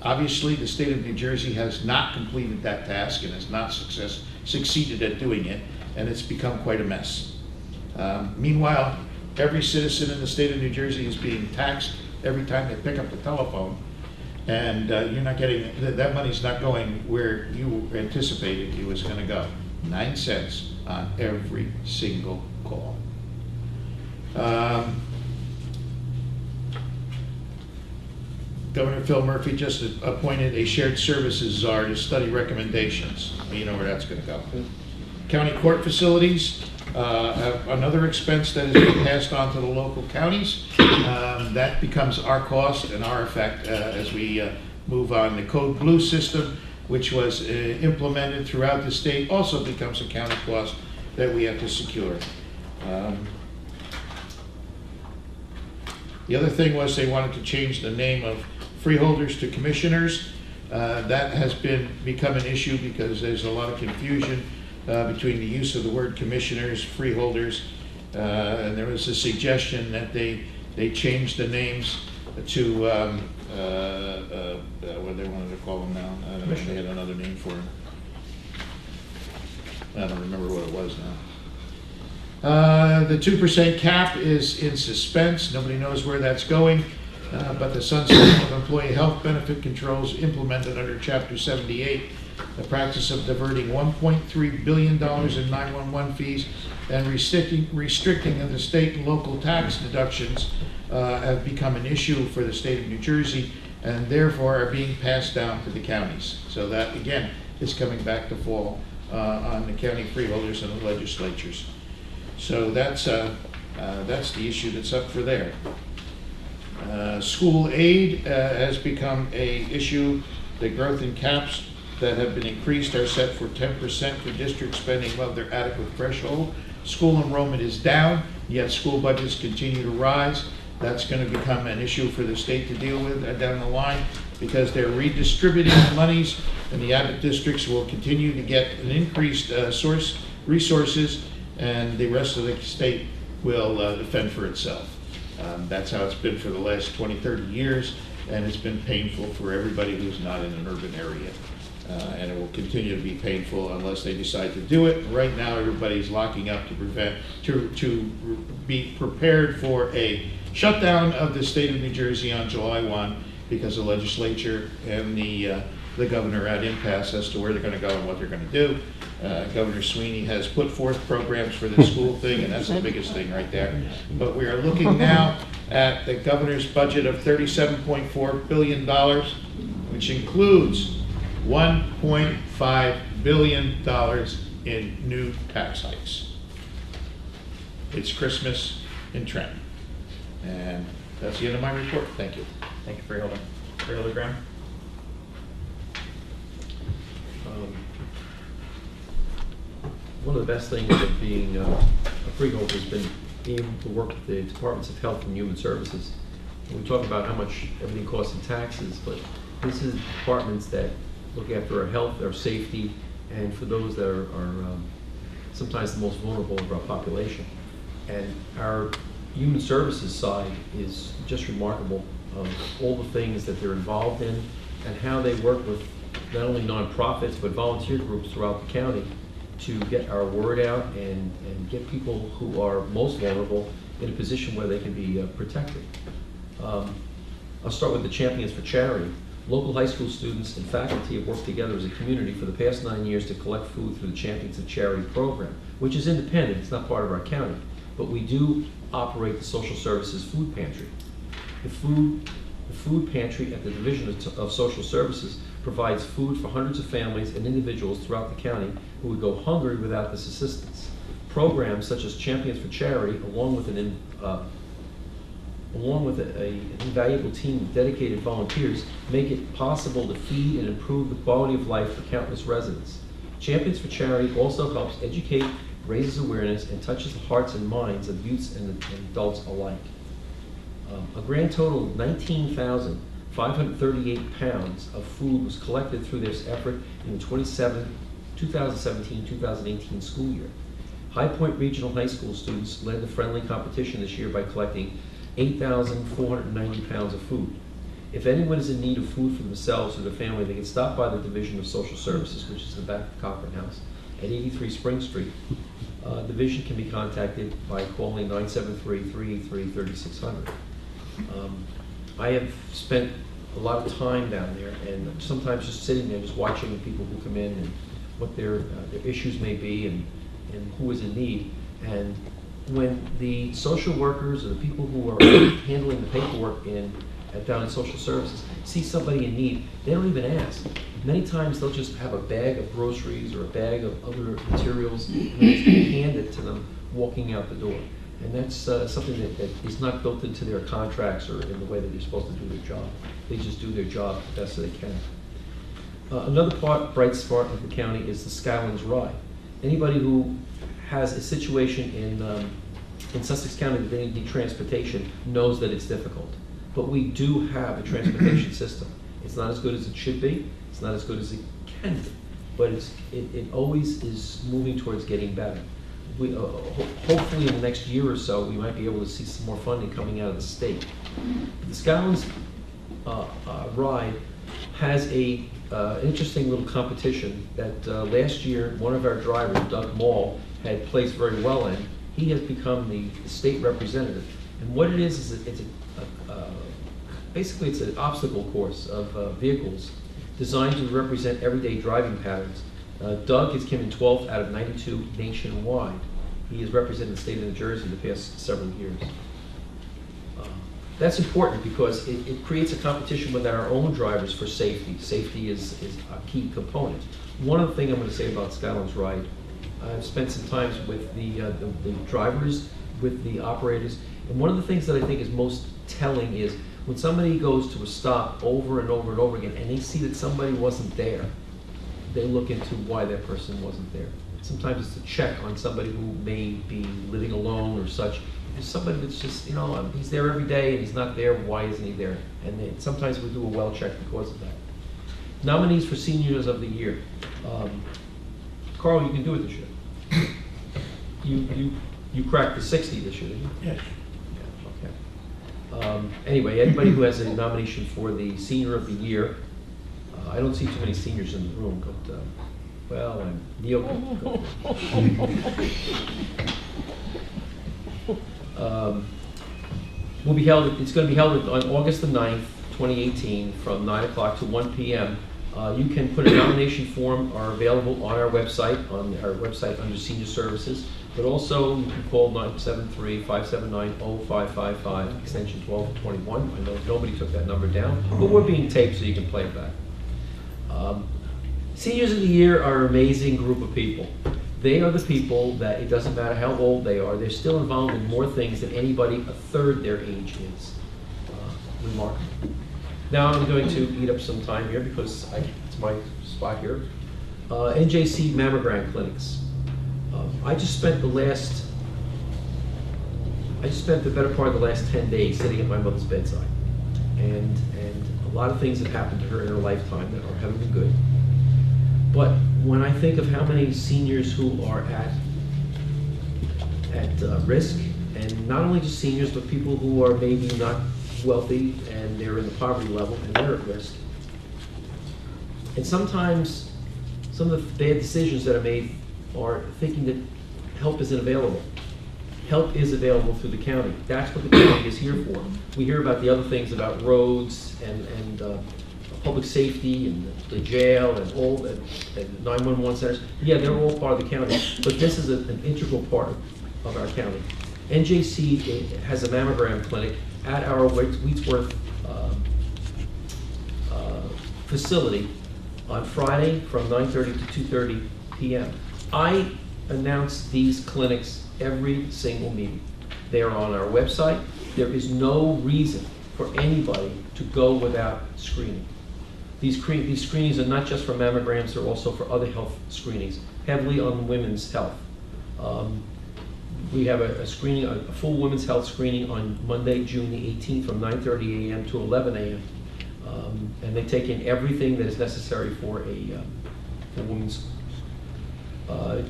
Obviously, the state of New Jersey has not completed that task and has not succeeded at doing it, and it's become quite a mess. Meanwhile, every citizen in the state of New Jersey is being taxed every time they pick up the telephone, and you're not getting, that money's not going where you anticipated it was going to go. 9 cents on every single call. Governor Phil Murphy just appointed a shared services czar to study recommendations. You know where that's going to go. County court facilities, another expense that is being passed on to the local counties. That becomes our cost and our effect as we move on. The Code Blue system, which was implemented throughout the state, also becomes a county cost that we have to secure. The other thing was they wanted to change the name of freeholders to commissioners. That has become an issue because there's a lot of confusion between the use of the word commissioners, freeholders, and there was a suggestion that they change the names to what they wanted to call them now. I don't know if they had another name for them. I don't remember what it was now. The 2% cap is in suspense. Nobody knows where that's going. But the sunsetting of employee health benefit controls implemented under Chapter 78, the practice of diverting $1.3 billion in 911 fees and restricting of the state and local tax deductions have become an issue for the state of New Jersey and therefore are being passed down to the counties. So that, again, is coming back to fall on the county freeholders and the legislatures. So that's the issue that's up for there. School aid has become a issue. The growth in caps that have been increased are set for 10% for district spending above their adequate threshold. School enrollment is down, yet school budgets continue to rise. That's going to become an issue for the state to deal with down the line because they're redistributing the monies, and the Abbott districts will continue to get an increased resources, and the rest of the state will defend for itself. That's how it's been for the last 20, 30 years, and it's been painful for everybody who's not in an urban area. And it will continue to be painful unless they decide to do it. Right now, everybody's locking up to be prepared for a shutdown of the state of New Jersey on July 1 because the legislature and the governor are at impasse as to where they're going to go and what they're going to do. Governor Sweeney has put forth programs for the school thing, and that's the biggest thing right there. But we are looking now at the governor's budget of $37.4 billion, which includes $1.5 billion in new tax hikes. It's Christmas in Trenton. And that's the end of my report. Thank you. Thank you, Freeholder. Freeholder Graham? One of the best things of being a freeholder has been being able to work with the Departments of Health and Human Services. And we talk about how much everything costs in taxes, but this is departments that look after our health, our safety, and for those that are sometimes the most vulnerable of our population. And our human services side is just remarkable of all the things that they're involved in and how they work with not only nonprofits but volunteer groups throughout the county to get our word out and get people who are most vulnerable in a position where they can be protected. I'll start with the Champions for Charity. Local high school students and faculty have worked together as a community for the past 9 years to collect food through the Champions of Charity program, which is independent. It's not part of our county. But we do operate the social services food pantry. The food pantry at the Division of Social Services provides food for hundreds of families and individuals throughout the county who would go hungry without this assistance. Programs such as Champions for Charity, along with an invaluable team of dedicated volunteers, make it possible to feed and improve the quality of life for countless residents. Champions for Charity also helps educate, raises awareness, and touches the hearts and minds of youths and adults alike. A grand total of 19,538 pounds of food was collected through this effort in the 2017-2018 school year. High Point Regional High School students led the friendly competition this year by collecting 8,490 pounds of food. If anyone is in need of food for themselves or their family, they can stop by the Division of Social Services, which is in the back of Cochran House, at 83 Spring Street. Division can be contacted by calling 973-383-3600. I have spent a lot of time down there, and sometimes just sitting there, just watching the people who come in and what their issues may be and who is in need. And when the social workers or the people who are handling the paperwork down in social services see somebody in need, they don't even ask. Many times they'll just have a bag of groceries or a bag of other materials and they just hand it to them walking out the door. And that's something that is not built into their contracts or in the way that they're supposed to do their job. They just do their job the best they can. Another bright spot of the county is the Skylands Ride. Anybody who has a situation in Sussex County that they need transportation knows that it's difficult. But we do have a transportation system. It's not as good as it should be. It's not as good as it can be. But it always is moving towards getting better. Hopefully in the next year or so, we might be able to see some more funding coming out of the state. The Skylands Ride has an interesting little competition that last year one of our drivers, Doug Mall, had placed very well in. He has become the state representative. And what it is basically it's an obstacle course of vehicles designed to represent everyday driving patterns. Doug has come in 12th out of 92 nationwide. He has represented the state of New Jersey the past several years. That's important because it creates a competition with our own drivers for safety. Safety is a key component. One other thing I'm going to say about Skylands Ride, I've spent some time with the drivers, with the operators, and one of the things that I think is most telling is when somebody goes to a stop over and over and over again and they see that somebody wasn't there, they look into why that person wasn't there. Sometimes it's a check on somebody who may be living alone or such. There's somebody that's just, he's there every day and he's not there, why isn't he there? And sometimes we do a well check because of that. Nominees for Seniors of the Year. Carl, you can do it this year. You cracked the 60 this year, didn't you? Yes. Yeah, okay. Anyway, anybody who has a nomination for the Senior of the Year, I don't see too many seniors in the room, but, well, Neil can go. It's going to be held on August the 9th, 2018, from 9 o'clock to 1 p.m. You can put a nomination form are available on our website under Senior Services, but also you can call 973-579-0555, extension 1221. I know nobody took that number down, but we're being taped so you can play it back. Seniors of the Year are an amazing group of people. They are the people that, it doesn't matter how old they are, they're still involved in more things than anybody a third their age is. Remarkable. Now I'm going to eat up some time here because it's my spot here. NJC mammogram clinics. I just spent the better part of the last 10 days sitting at my mother's bedside. And a lot of things have happened to her in her lifetime that haven't been good. But when I think of how many seniors who are at risk, and not only just seniors, but people who are maybe not wealthy and they're in the poverty level and they're at risk. And sometimes some of the bad decisions that are made are thinking that help isn't available. help is available through the county. That's what the county is here for. We hear about the other things about roads and public safety and the jail and all the 911 centers. Yeah, they're all part of the county, but this is an integral part of our county. NJC has a mammogram clinic at our Wheatsworth facility on Friday from 9:30 to 2:30 p.m. I announce these clinics every single meeting. They are on our website. There is no reason for anybody to go without screening. These screenings are not just for mammograms, they're also for other health screenings, heavily on women's health. We have a screening, a full women's health screening on Monday, June the 18th from 9:30 a.m. to 11 a.m. And they take in everything that is necessary for a women's.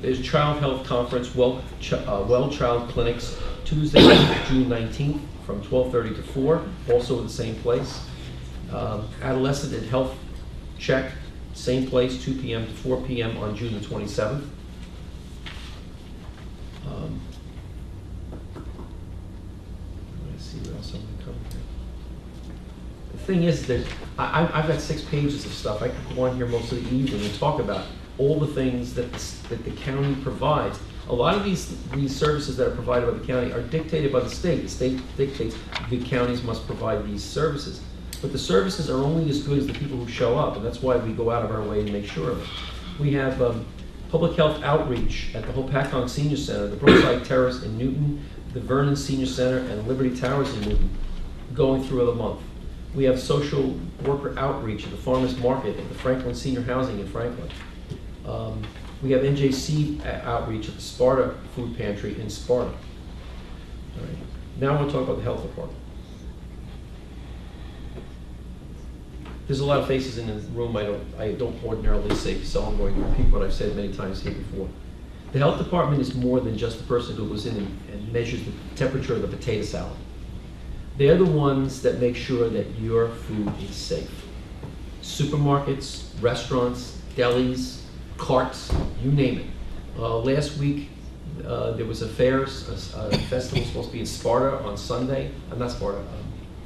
There's Child Health Conference, Well Child Clinics, Tuesday, June 19th from 12:30 to 4, also in the same place. Adolescent and Health Check, same place, 2 p.m. to 4 p.m. on June the 27th. Let's see what else I'm going to cover here. The thing is that I've got 6 pages of stuff. I could go on here most of the evening and talk about all the things that the county provides. A lot of these services that are provided by the county are dictated by the state. The state dictates the counties must provide these services. But the services are only as good as the people who show up, and that's why we go out of our way to make sure of it. We have public health outreach at the Hopatcong Senior Center, the Brookside Terrace in Newton, the Vernon Senior Center, and Liberty Towers in Newton, going through the month. We have social worker outreach at the Farmers Market at the Franklin Senior Housing in Franklin. We have NJC outreach at the Sparta Food Pantry in Sparta. All right. Now I want to talk about the health department. There's a lot of faces in this room I don't ordinarily see, so I'm going to repeat what I've said many times here before. The health department is more than just the person who goes in and measures the temperature of the potato salad. They're the ones that make sure that your food is safe. Supermarkets, restaurants, delis, carts, you name it. Last week, there was a fair, a festival supposed to be in Sparta on Sunday, not Sparta,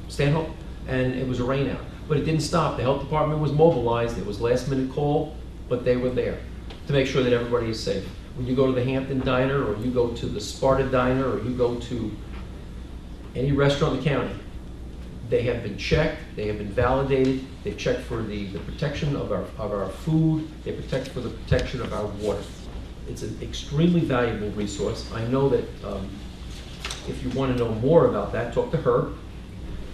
Stanhope, and it was a rain out. But it didn't stop. The health department was mobilized. It was last minute call, but they were there to make sure that everybody is safe. When you go to the Hampton Diner, or you go to the Sparta Diner, or you go to any restaurant in the county, they have been checked, they have been validated, they've checked for the protection of our food, they protect for the protection of our water. It's an extremely valuable resource. I know that if you want to know more about that, talk to Herb.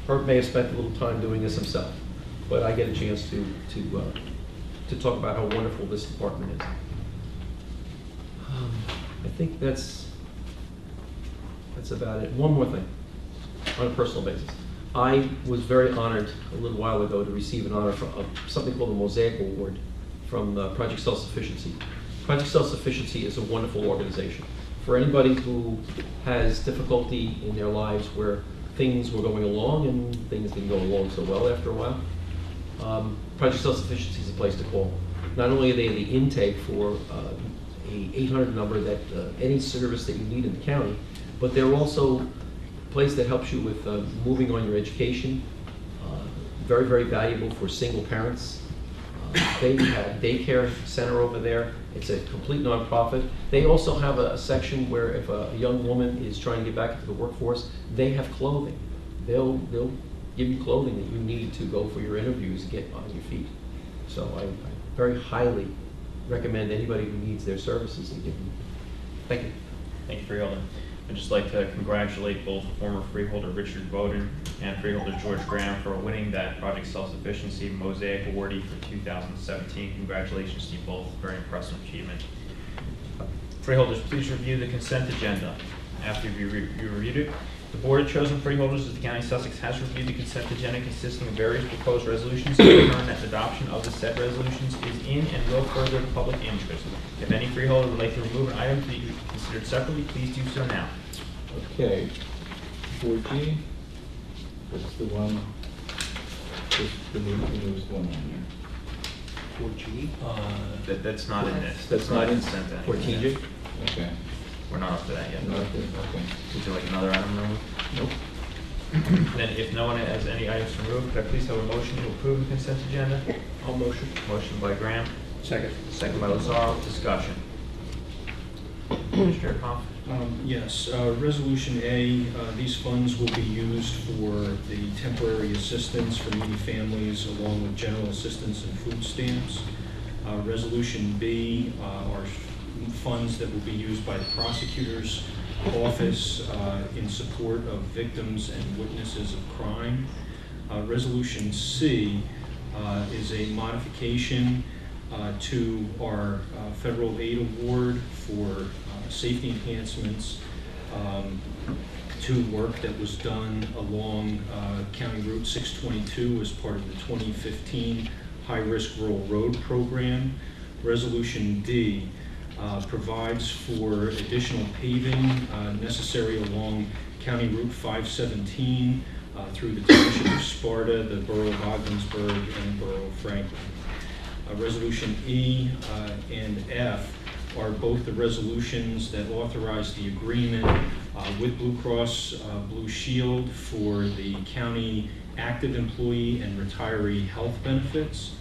Herb may have spent a little time doing this himself, but I get a chance to talk about how wonderful this department is. I think that's about it. One more thing, on a personal basis. I was very honored a little while ago to receive an honor from something called the Mosaic Award from Project Self-Sufficiency. Project Self-Sufficiency is a wonderful organization. For anybody who has difficulty in their lives where things were going along and things didn't go along so well after a while, Project Self-Sufficiency is a place to call. Not only are they the intake for a 800 number that any service that you need in the county, but they're also a place that helps you with moving on your education. Very, very valuable for single parents. They have a daycare center over there. It's a complete nonprofit. They also have a section where if a young woman is trying to get back into the workforce, they have clothing. They'll give you clothing that you need to go for your interviews and get on your feet. So I very highly recommend anybody who needs their services to give them. Thank you. Thank you, Freeholder. I'd just like to congratulate both former freeholder Richard Bowden and freeholder George Graham for winning that Project Self-Sufficiency Mosaic Awardee for 2017. Congratulations to you both. Very impressive achievement. Freeholders, please review the consent agenda. After you reviewed it, the board of chosen freeholders of the County of Sussex has reviewed the consent agenda consisting of various proposed resolutions and determined that adoption of the said resolutions is in and will further the public interest. If any freeholder would like to remove an item to be considered separately, please do so now. Okay, 4G, that's the one, the newest one on here. 4G? That's not in this. That's not in consent agenda. 14G? Okay. We're not up to that yet. Not there, okay. Is there like another item removed? Nope. Then if no one has any items to remove, could I please have a motion to approve the consent agenda? I'll motion. Motion by Graham, Second. second by Lazaro. Discussion. Mr. Koff? Yes, Resolution A, these funds will be used for the temporary assistance for needy families along with general assistance and food stamps. Resolution B are funds that will be used by the prosecutor's office in support of victims and witnesses of crime. Resolution C is a modification to our federal aid award for safety enhancements to work that was done along County Route 622 as part of the 2015 High-Risk Rural Road Program. Resolution D provides for additional paving necessary along County Route 517 through the Township of Sparta, the Borough of Ogdensburg, and the Borough of Franklin. Resolution E and F are both the resolutions that authorize the agreement with Blue Cross Blue Shield for the county active employee and retiree health benefits.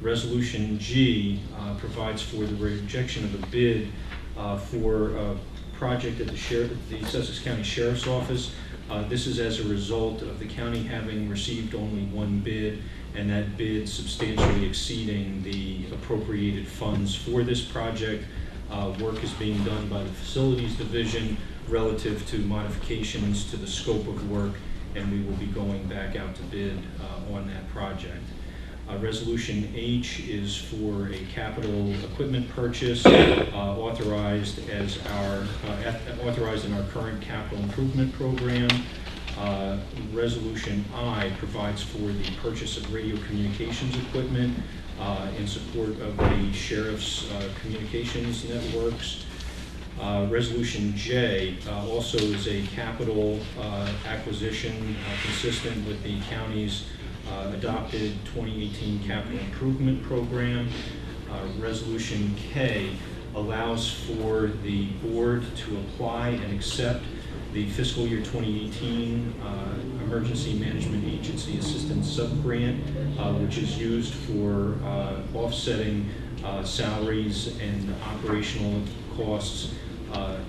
Resolution G provides for the rejection of a bid for a project at the Sussex County Sheriff's Office. This is as a result of the county having received only one bid, and that bid substantially exceeding the appropriated funds for this project. Work is being done by the Facilities Division relative to modifications to the scope of work, and we will be going back out to bid on that project. Resolution H is for a capital equipment purchase authorized in our current capital improvement program. Resolution I provides for the purchase of radio communications equipment in support of the Sheriff's communications networks. Resolution J also is a capital acquisition consistent with the county's adopted 2018 capital improvement program. Resolution K allows for the board to apply and accept the fiscal year 2018 Emergency Management Agency Assistance Subgrant, which is used for offsetting salaries and operational costs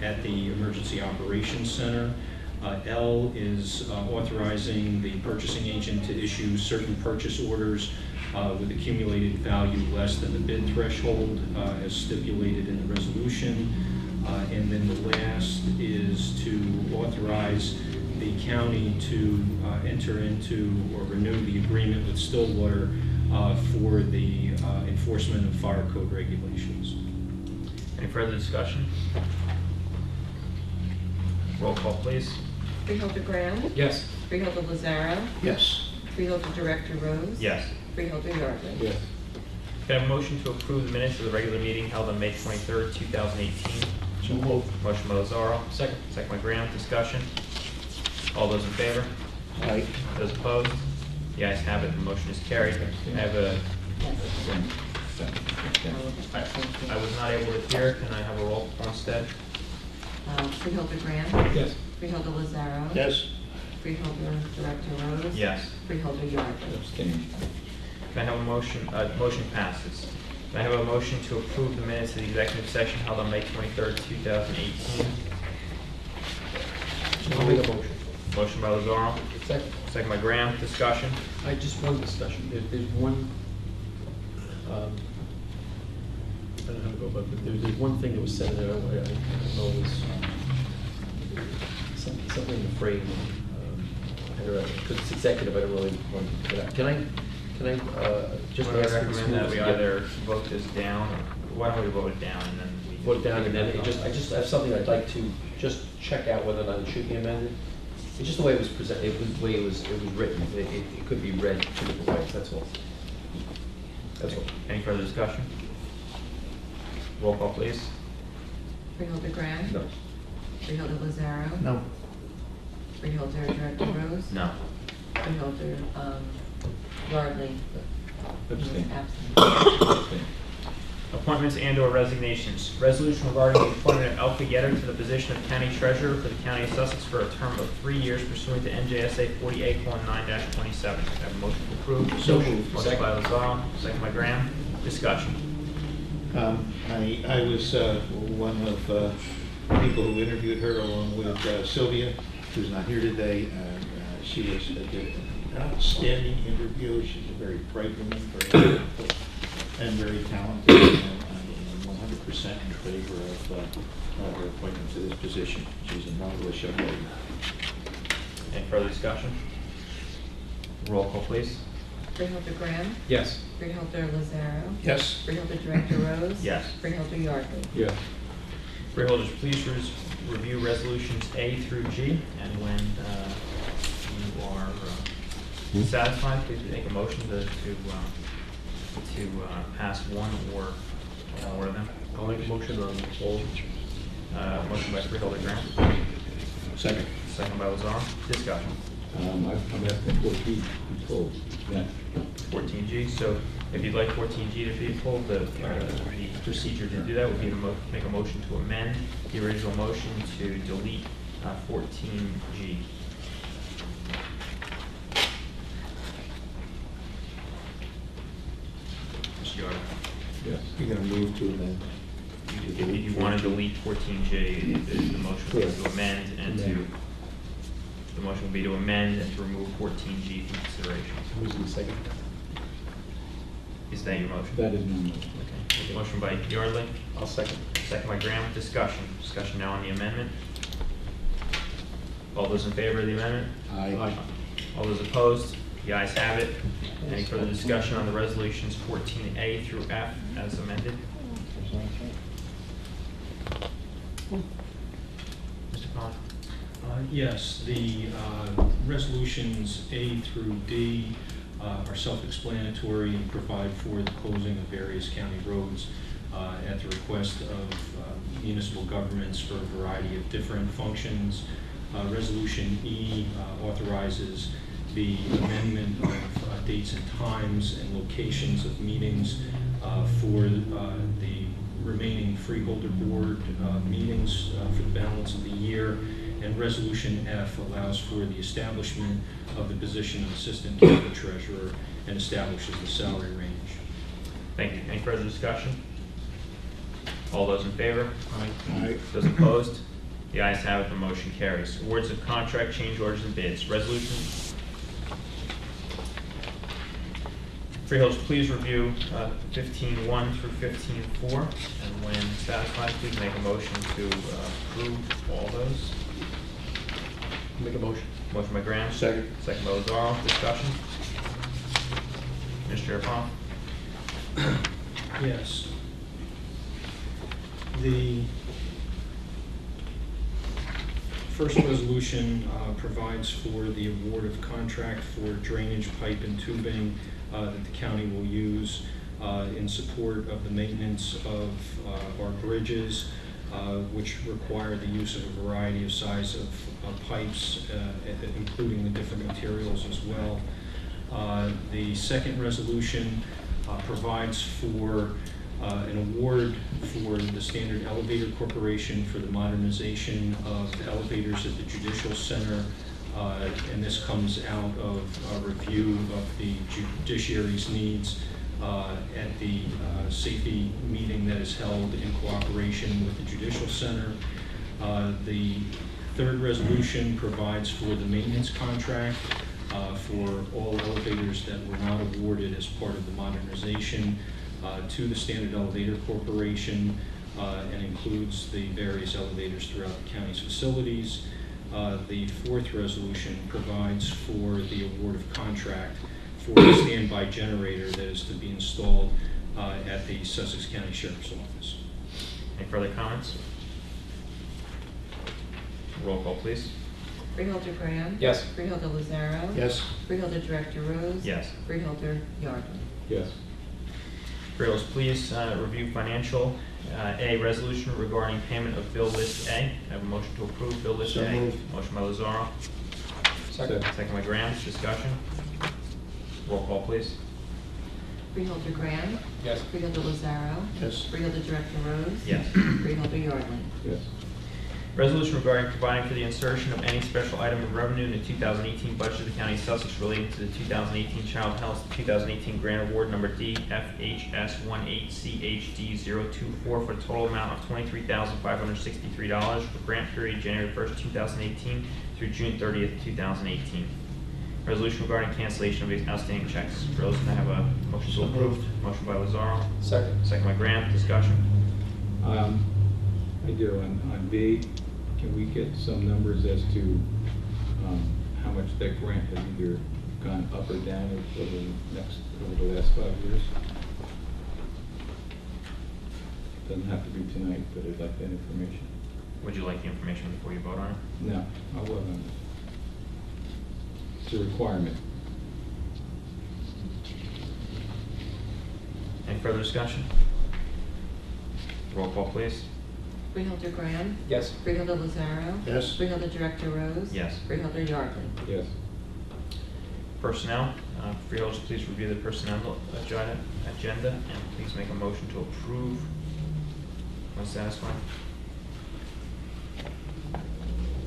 at the Emergency Operations Center. L is authorizing the purchasing agent to issue certain purchase orders with accumulated value less than the bid threshold as stipulated in the resolution. And then the last is to authorize the county to enter into or renew the agreement with Stillwater for the enforcement of fire code regulations. Any further discussion? Roll call, please. Freeholder Graham? Yes. Freeholder Lazaro? Yes. Freeholder Director Rose? Yes. Freeholder Yardley? Yes. Can I have a motion to approve the minutes of the regular meeting held on May 23rd, 2018? So moved. Motion by Lazaro. Second. Second by Graham. Discussion. All those in favor? Aye. Those opposed? The ayes have it. The motion is carried. I have a, I was not able to hear. Can I have a roll call instead? Freeholder Graham? Yes. Freeholder Lazaro? Yes. Freeholder Director Rose? Yes. Freeholder Yardley? Abstain. Can I have a motion? Motion passes. Can I have a motion to approve the minutes of the executive session held on May 23rd, 2018? I'll make a motion. Motion by Lazaro. Second. Second by Graham. Discussion. I just one discussion. There's one, I don't know how to go about it, but there's one thing that was said there, I don't know, it was something in the frame. I don't know, because it's executive, I don't really want to put out. Can I just I ask? recommend that we either vote this down, or why don't we vote it down and then we Vote it down, and then I just have something I'd like to just check out whether or not it should be amended. It's just the way it was presented, it was the way it was written. It could be read two different ways, that's all. That's all. Any further discussion? Roll call, please. Freeholder Graham? No. Freeholder Lazaro? No. Freeholder Director Rose? No. Freeholder Yardley? Abstain. Absent. Abstain. Appointments and/or resignations. Resolution regarding the appointment of Alfred Yetter to the position of County Treasurer for the County of Sussex for a term of 3 years pursuant to NJSA 48:9-27. Have a motion to approve? So moved. Motion by Lazaro, second by Graham. Discussion. I was one of the people who interviewed her along with Sylvia, who's not here today. She did an outstanding interview. She's a very bright woman, very wonderful, and very talented. And I'm 100% in favor of her appointment to this position. She's a marvelous young lady. Any further discussion? Roll call, please. Freeholder Graham, Yes. Freeholder Lazaro, Yes. Freeholder Director Rose. Yes. Freeholder Yardley. Yes. Freeholders, please review resolutions A through G, and when you are satisfied, please make a motion to pass one or all of them. I'll make a motion on all. Motion by Freeholder Graham, Second. second by Lazaro. Discussion. I'm asking for P, be told. Yeah. 14G, so if you'd like 14G to be pulled, the procedure to do that would be to make a motion to amend the original motion to delete 14G. Mr. Yarder. Yes. You're going to move to amend. If you want to delete 14G, the motion would be to amend and to, the motion would be to amend and to remove 14G from consideration. Who's the second? Is that your motion? That is my motion. Okay. Motion by Yardley, I'll second. second by Graham. Discussion. Discussion now on the amendment. All those in favor of the amendment? Aye. All those opposed? The ayes have it. Any further discussion on the resolutions 14A through F as amended? Mr. Pond? Yes, the resolutions A through D are self-explanatory and provide for the closing of various county roads at the request of municipal governments for a variety of different functions. Resolution E authorizes the amendment of dates and times and locations of meetings for the remaining freeholder board meetings for the balance of the year. And Resolution F allows for the establishment of the position of Assistant County Treasurer and establishes the salary range. Thank you. Any further discussion? All those in favor? Aye. Those opposed? The ayes have it, the motion carries. Awards of contract, change orders, and bids. Resolution. Freeholders, please review 15.1 through 15.4, and when satisfied, please make a motion to approve all those. Make a motion. Motion by Graham. Second. Second by Lazaro. Discussion. Mr. Jerome. Yes. The first resolution provides for the award of contract for drainage pipe and tubing that the county will use in support of the maintenance of our bridges, which require the use of a variety of size of pipes, including the different materials as well. The second resolution provides for an award for the Standard Elevator Corporation for the modernization of the elevators at the Judicial Center, and this comes out of a review of the judiciary's needs at the safety meeting that is held in cooperation with the Judicial Center. The third resolution provides for the maintenance contract for all elevators that were not awarded as part of the modernization to the Standard Elevator Corporation, and includes the various elevators throughout the county's facilities. The fourth resolution provides for the award of contract for the standby generator that is to be installed at the Sussex County Sheriff's Office. Any further comments? Roll call, please. Freeholder Graham. Yes. Freeholder Lazaro. Yes. Freeholder Director Rose. Yes. Freeholder Yardley. Yes. Freeholders, please review financial. A, resolution regarding payment of bill list A. I have a motion to approve bill list So A. moved. Motion by Lazaro. Second. Second by Graham. Discussion. Roll call, please. Freeholder Graham. Yes. Freeholder Lazaro. Yes. Freeholder Director Rose. Yes. Freeholder Yardley. Yes. Resolution regarding providing for the insertion of any special item of revenue in the 2018 budget of the County of Sussex relating to the 2018 Child Health 2018 Grant Award Number DFHS18CHD024 for a total amount of $23,563 for grant period January 1st, 2018 through June 30th, 2018. Resolution regarding cancellation of these outstanding checks. Rose, can I have a motion to approve? Motion by Lazaro, Second. second by Graham. Discussion. I do, on B, can we get some numbers as to how much that grant has either gone up or down over the last 5 years? Doesn't have to be tonight, but I'd like that information. Would you like the information before you vote on it? No, I wasn't. It's a requirement. Any further discussion? Roll call, please. Freeholder Graham. Yes. Freeholder Lazaro. Yes. Freeholder Director Rose. Yes. Freeholder Yardley. Yes. Personnel, freeholders, please review the personnel agenda and please make a motion to approve. When satisfied.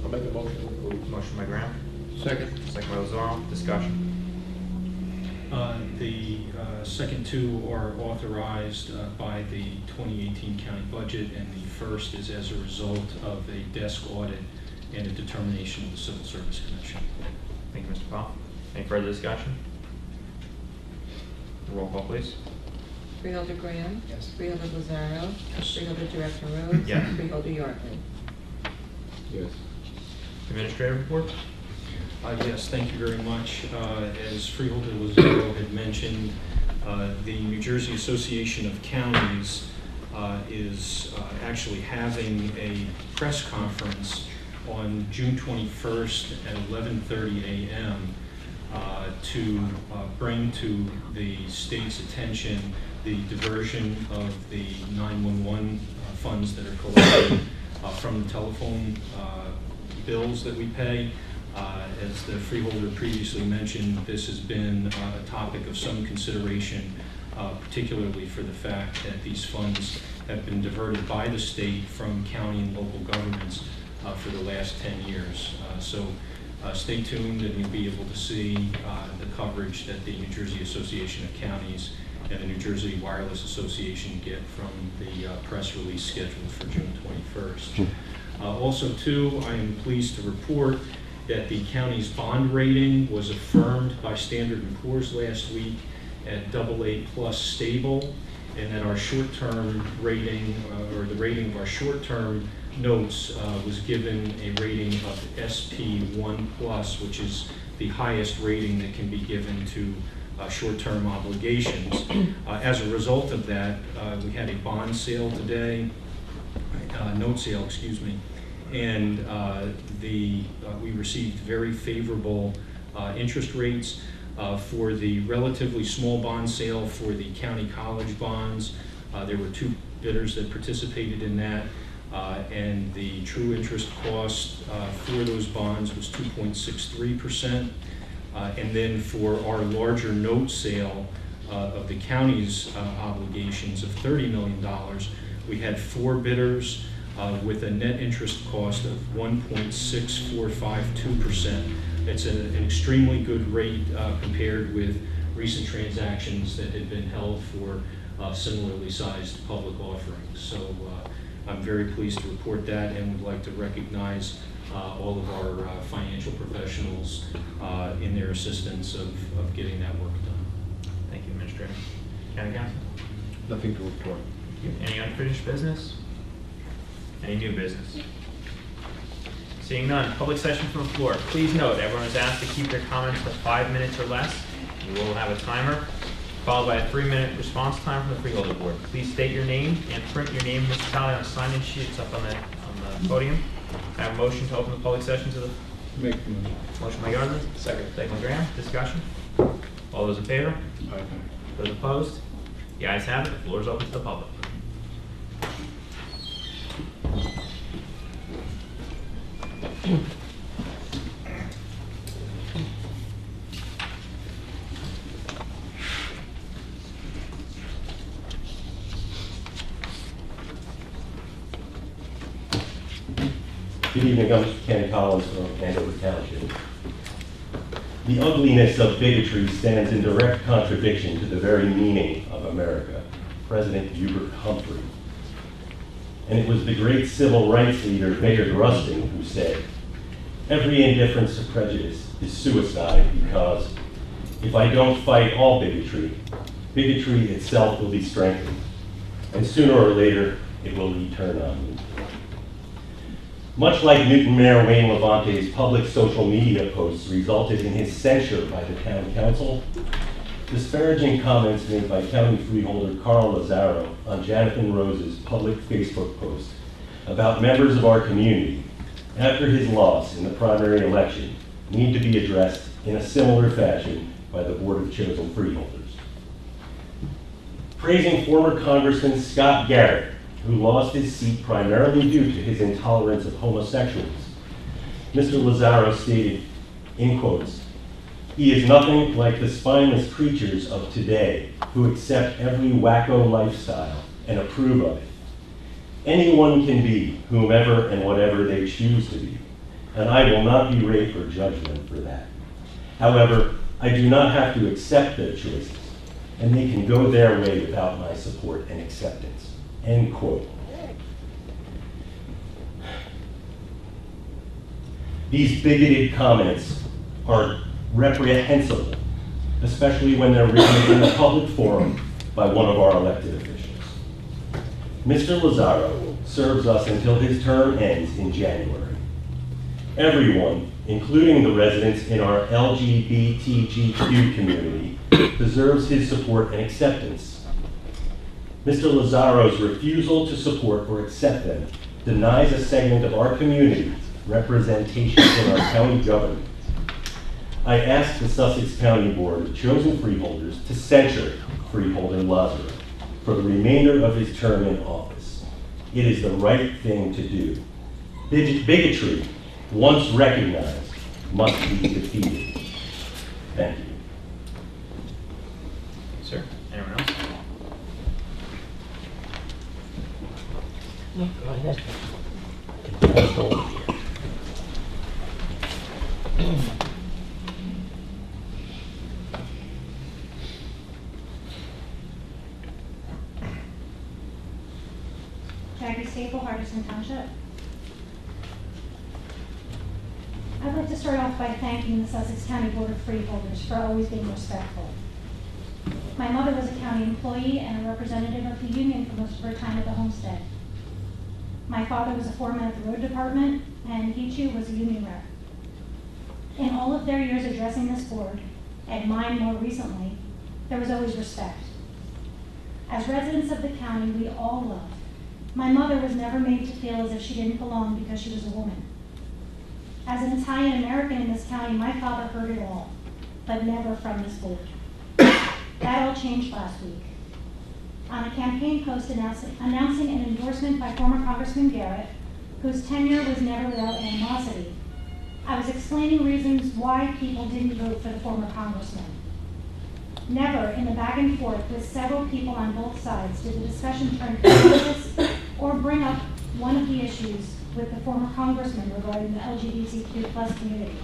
I'll make a motion to approve. Motion by Graham, Second. second by Lazaro. Discussion. The second two are authorized by the 2018 county budget, and the first is as a result of a desk audit and a determination of the Civil Service Commission. Thank you, Mr. Powell. Any further discussion? Roll call, please. Freeholder Graham. Yes. Freeholder Lazaro. Yes. Freeholder Director Rose. Yes. Freeholder Yardley. Yes. Administrative report? Yes, thank you very much. As Freeholder Lazaro had mentioned, the New Jersey Association of Counties is actually having a press conference on June 21st at 11:30 a.m. To bring to the state's attention the diversion of the 911 funds that are collected from the telephone bills that we pay. As the freeholder previously mentioned, this has been a topic of some consideration, particularly for the fact that these funds have been diverted by the state from county and local governments for the last 10 years. So stay tuned and you'll be able to see the coverage that the New Jersey Association of Counties and the New Jersey Wireless Association get from the press release scheduled for June 21st. Also, too, I am pleased to report that the county's bond rating was affirmed by Standard & Poor's last week at AA+ stable, and that our short-term rating, or the rating of our short-term notes was given a rating of SP1+, which is the highest rating that can be given to short-term obligations. As a result of that, we had a bond sale today, note sale, excuse me, and we received very favorable interest rates for the relatively small bond sale for the county college bonds. There were 2 bidders that participated in that, and the true interest cost for those bonds was 2.63%. And then for our larger note sale of the county's obligations of $30 million, we had 4 bidders with a net interest cost of 1.6452%. It's an extremely good rate compared with recent transactions that had been held for similarly sized public offerings. So I'm very pleased to report that, and would like to recognize all of our financial professionals in their assistance of getting that work done. Thank you, Administrator. County Council? Nothing to report. Any unfinished business? Any new business? Seeing none, public session from the floor. Please note, everyone is asked to keep their comments to 5 minutes or less. We will have a timer, followed by a 3-minute response time from the freeholder board. Please state your name and print your name and municipality on a sign-in sheet. It's up on the podium. I have a motion to open the public session to the... Make the motion. Motion by Yardley. Second. Second by Graham. Discussion. All those in favor? Aye. Those opposed? The ayes have it. The floor is open to the public. Good evening, I'm Ken Collins from Andover Township. The ugliness of bigotry stands in direct contradiction to the very meaning of America, President Hubert Humphrey. And it was the great civil rights leader Bayard Rustin who said, "Every indifference to prejudice is suicide because if I don't fight all bigotry, bigotry itself will be strengthened, and sooner or later it will return on me." Much like Newton Mayor Wayne Levante's public social media posts resulted in his censure by the town council, disparaging comments made by county freeholder Carl Lazaro on Jonathan Rose's public Facebook post about members of our community after his loss in the primary election need to be addressed in a similar fashion by the Board of Chosen Freeholders. Praising former Congressman Scott Garrett, who lost his seat primarily due to his intolerance of homosexuals, Mr. Lazaro stated, in quotes, "He is nothing like the spineless creatures of today who accept every wacko lifestyle and approve of it. Anyone can be whomever and whatever they choose to be, and I will not berate or judge them for that. However, I do not have to accept their choices, and they can go their way without my support and acceptance." End quote. These bigoted comments are reprehensible, especially when they're written in a public forum by one of our elected officials. Mr. Lazaro serves us until his term ends in January. Everyone, including the residents in our LGBTQ community, deserves his support and acceptance. Mr. Lazaro's refusal to support or accept them denies a segment of our community representation in our county government. I ask the Sussex County Board of Chosen Freeholders to censure Freeholder Lazaro for the remainder of his term in office. It is the right thing to do. Bigotry, once recognized, must be defeated. Thank you. Sir, anyone else? No, go ahead. Jackie Staple, Hardison Township. I'd like to start off by thanking the Sussex County Board of Freeholders for always being respectful. My mother was a county employee and a representative of the union for most of her time at the homestead. My father was a foreman at the road department, and he too was a union rep. In all of their years addressing this board, and mine more recently, there was always respect. As residents of the county, we all love. My mother was never made to feel as if she didn't belong because she was a woman. As an Italian American in this county, my father heard it all, but never from this board. That all changed last week. On a campaign post announcing an endorsement by former Congressman Garrett, whose tenure was never without animosity, I was explaining reasons why people didn't vote for the former congressman. Never in the back and forth with several people on both sides did the discussion turn contentious or bring up one of the issues with the former congressman regarding the LGBTQ+ community.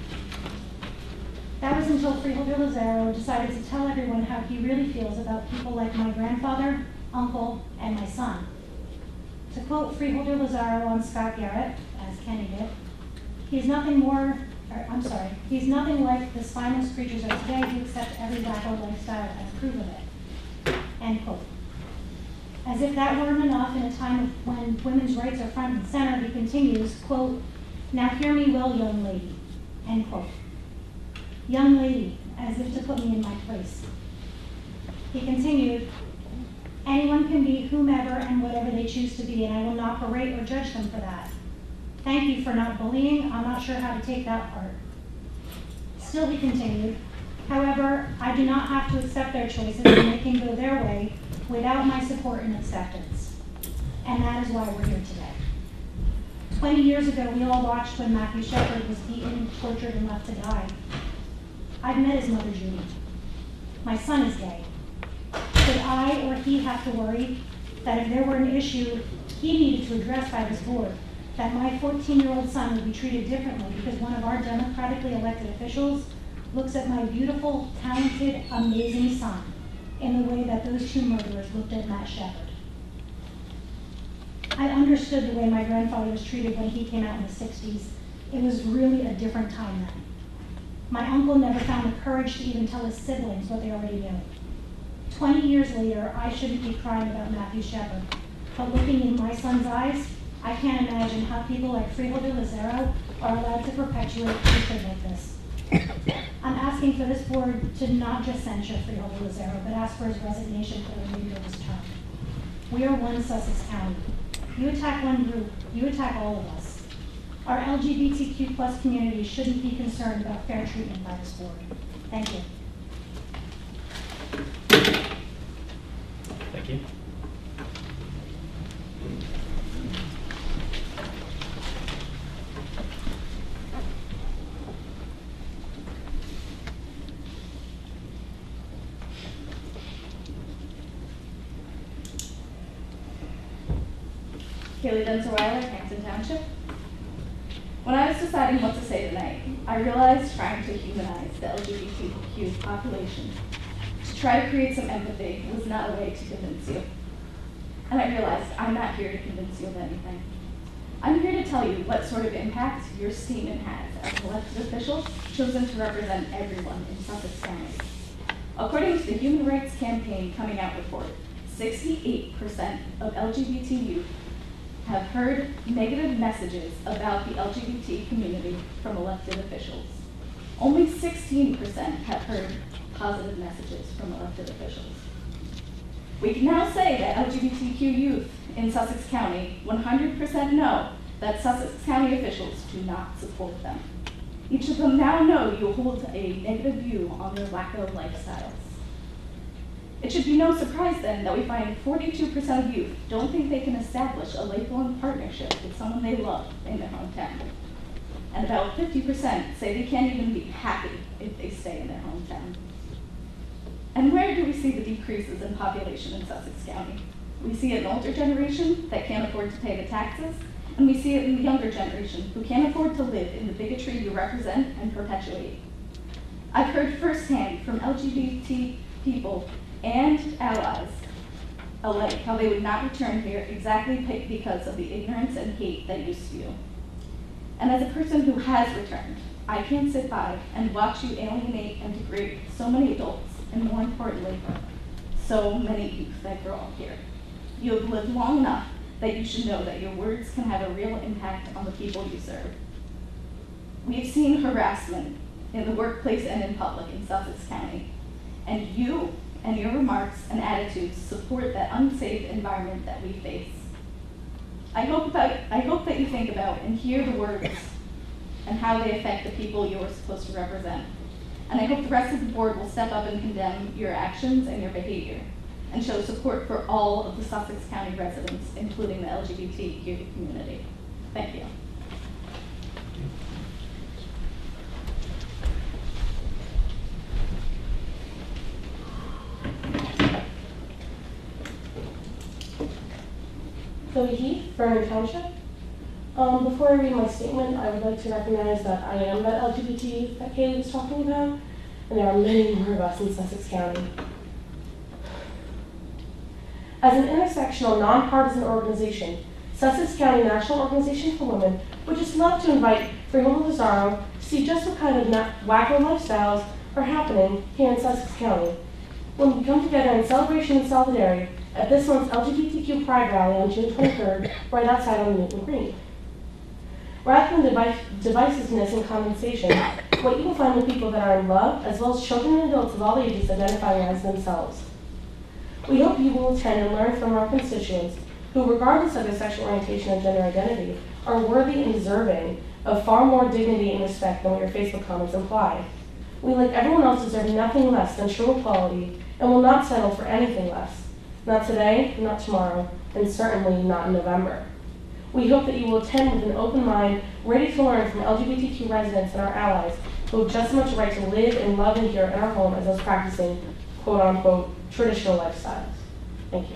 That was until Freeholder Lazaro decided to tell everyone how he really feels about people like my grandfather, uncle, and my son. To quote Freeholder Lazaro on Scott Garrett, as Kenny did, he's nothing like the spineless creatures of today who accept every wacko lifestyle and approve of it. End quote. As if that weren't enough in a time when women's rights are front and center, he continues, quote, "Now hear me well, young lady," end quote. Young lady, as if to put me in my place. He continued, "Anyone can be whomever and whatever they choose to be, and I will not berate or judge them for that. Thank you for not bullying. I'm not sure how to take that part." Still he continued, "However, I do not have to accept their choices and they can go their way without my support and acceptance. And that is why we're here today." 20 years ago, we all watched when Matthew Shepard was beaten, tortured, and left to die. I've met his mother, Judy. My son is gay. Should I or he have to worry that if there were an issue he needed to address by this board, that my 14-year-old son will be treated differently because one of our democratically elected officials looks at my beautiful, talented, amazing son in the way that those two murderers looked at Matt Shepard. I understood the way my grandfather was treated when he came out in the 60s. It was really a different time then. My uncle never found the courage to even tell his siblings what they already knew. 20 years later, I shouldn't be crying about Matthew Shepard, but looking in my son's eyes, I can't imagine how people like Freeholder Lazaro are allowed to perpetuate hatred like this. I'm asking for this board to not just censure Freeholder Lazaro, but ask for his resignation for the remainder of his term. We are one Sussex County. You attack one group, you attack all of us. Our LGBTQ plus community shouldn't be concerned about fair treatment by this board. Thank you. Thank you. Kaylee Denzer-Weiler, Hampton Township. When I was deciding what to say tonight, I realized trying to humanize the LGBTQ population, to try to create some empathy, was not a way to convince you. And I realized I'm not here to convince you of anything. I'm here to tell you what sort of impact your statement has as elected officials chosen to represent everyone in Sussex County. According to the Human Rights Campaign Coming Out report, 68% of LGBT youth have heard negative messages about the LGBT community from elected officials. Only 16% have heard positive messages from elected officials. We can now say that LGBTQ youth in Sussex County 100% know that Sussex County officials do not support them. Each of them now know you hold a negative view on their wacko lifestyles. It should be no surprise then that we find 42% of youth don't think they can establish a lifelong partnership with someone they love in their hometown. And about 50% say they can't even be happy if they stay in their hometown. And where do we see the decreases in population in Sussex County? We see it in older generation that can't afford to pay the taxes, and we see it in the younger generation who can't afford to live in the bigotry you represent and perpetuate. I've heard firsthand from LGBT people and allies alike how they would not return here exactly because of the ignorance and hate that you spew. And as a person who has returned, I can't sit by and watch you alienate and degrade so many adults, and more importantly, so many youth that grow up here. You have lived long enough that you should know that your words can have a real impact on the people you serve. We've seen harassment in the workplace and in public in Sussex County, and you and your remarks and attitudes support that unsafe environment that we face. I hope that you think about and hear the words and how they affect the people you are supposed to represent. And I hope the rest of the board will step up and condemn your actions and your behavior and show support for all of the Sussex County residents, including the LGBTQ community. Thank you. Zoe Heath, Vernon Township. Before I read my statement, I would like to recognize that I am that LGBT youth that Kaylee was talking about, and there are many more of us in Sussex County. As an intersectional, nonpartisan organization, Sussex County National Organization for Women would just love to invite Freeholder Lazaro to see just what kind of wacko lifestyles are happening here in Sussex County when we come together in celebration and solidarity at this month's LGBTQ Pride Rally on June 23rd, right outside on Newton Green. Rather than divisiveness and condensation, what you will find with people that are in love, as well as children and adults of all ages identifying as themselves. We hope you will attend and learn from our constituents who, regardless of their sexual orientation and gender identity, are worthy and deserving of far more dignity and respect than what your Facebook comments imply. We, like everyone else, deserve nothing less than true equality and will not settle for anything less. Not today, not tomorrow, and certainly not in November. We hope that you will attend with an open mind, ready to learn from LGBTQ residents and our allies who have just as much right to live and love in here in our home as those practicing quote-unquote traditional lifestyles. Thank you.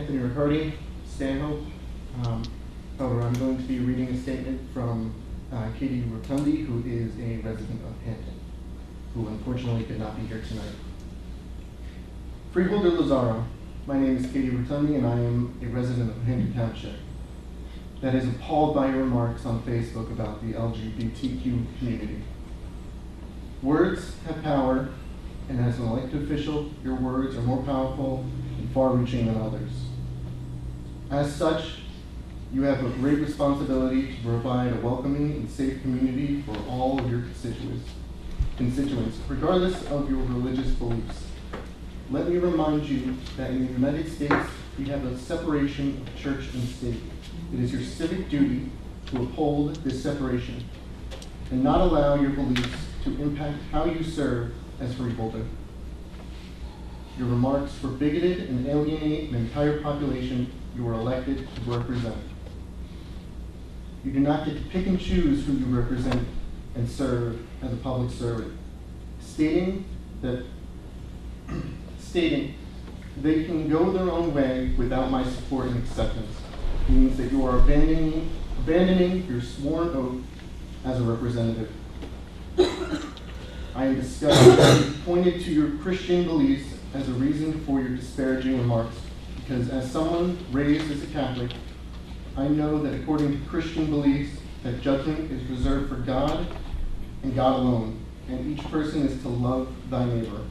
Anthony Riccardi, Stanhope. However, I'm going to be reading a statement from Katie Rotundi, who is a resident of Hampton, who unfortunately could not be here tonight. Freeholder Lazaro, my name is Katie Rotundi and I am a resident of Hampton Township that is appalled by your remarks on Facebook about the LGBTQ community. Words have power, and as an elected official, your words are more powerful and far-reaching than others. As such, you have a great responsibility to provide a welcoming and safe community for all of your constituents, regardless of your religious beliefs. Let me remind you that in the United States, we have a separation of church and state. It is your civic duty to uphold this separation and not allow your beliefs to impact how you serve as freeholder. Your remarks were bigoted and alienate an entire population you were elected to represent. You do not get to pick and choose who you represent and serve as a public servant. Stating they can go their own way without my support and acceptance means that you are abandoning your sworn oath as a representative. I am disgusted that you pointed to your Christian beliefs as a reason for your disparaging remarks, because as someone raised as a Catholic, I know that according to Christian beliefs, that judgment is reserved for God and God alone, and each person is to love thy neighbor.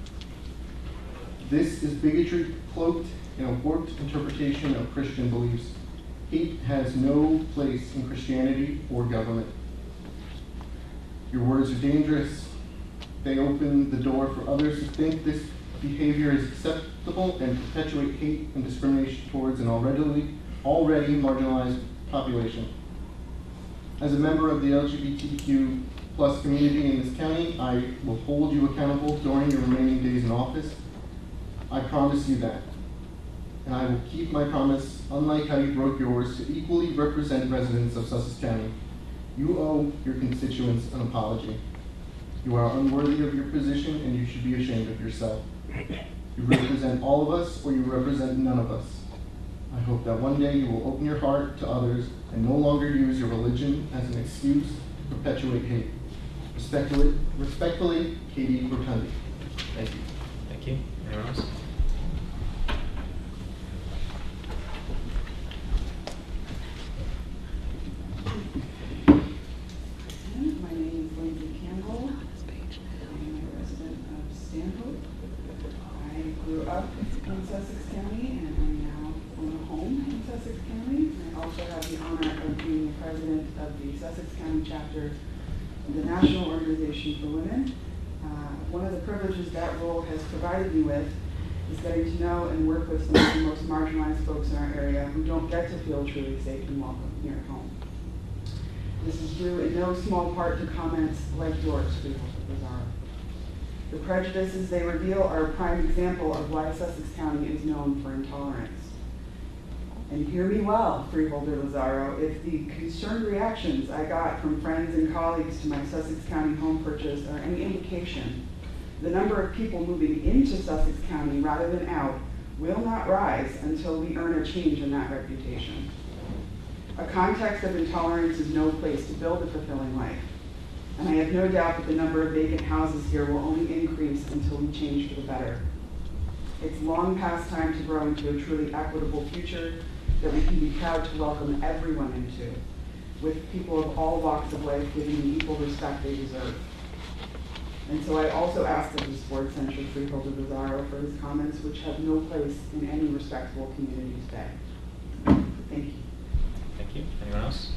This is bigotry cloaked in a warped interpretation of Christian beliefs. Hate has no place in Christianity or government. Your words are dangerous. They open the door for others to think this behavior is acceptable and perpetuate hate and discrimination towards an already marginalized population. As a member of the LGBTQ plus community in this county, I will hold you accountable during your remaining days in office. I promise you that. And I will keep my promise, unlike how you broke yours, to equally represent residents of Sussex County. You owe your constituents an apology. You are unworthy of your position and you should be ashamed of yourself. You represent all of us or you represent none of us. I hope that one day you will open your heart to others and no longer use your religion as an excuse to perpetuate hate. Respectfully, Katie Rotundi. Thank you. Thank you. Anyone else? My name is Lindsay Campbell. I'm a resident of Stanhope. I grew up in Sussex County and I now own a home in Sussex County. I also have the honor of being the president of the Sussex County chapter of the National Organization for Women. One of the privileges that role has provided me with is getting to know and work with some of the most marginalized folks in our area who don't get to feel truly safe and welcome here at home. This is due in no small part to comments like yours, Freeholder Lazaro. The prejudices they reveal are a prime example of why Sussex County is known for intolerance. And hear me well, Freeholder Lazaro, if the concerned reactions I got from friends and colleagues to my Sussex County home purchase are any indication, the number of people moving into Sussex County rather than out will not rise until we earn a change in that reputation. A context of intolerance is no place to build a fulfilling life. And I have no doubt that the number of vacant houses here will only increase until we change for the better. It's long past time to grow into a truly equitable future that we can be proud to welcome everyone into, with people of all walks of life giving the equal respect they deserve. And so I also ask that this board censure Freeholder Lazaro for his comments, which have no place in any respectable community today. Thank you. Thank you. Anyone else?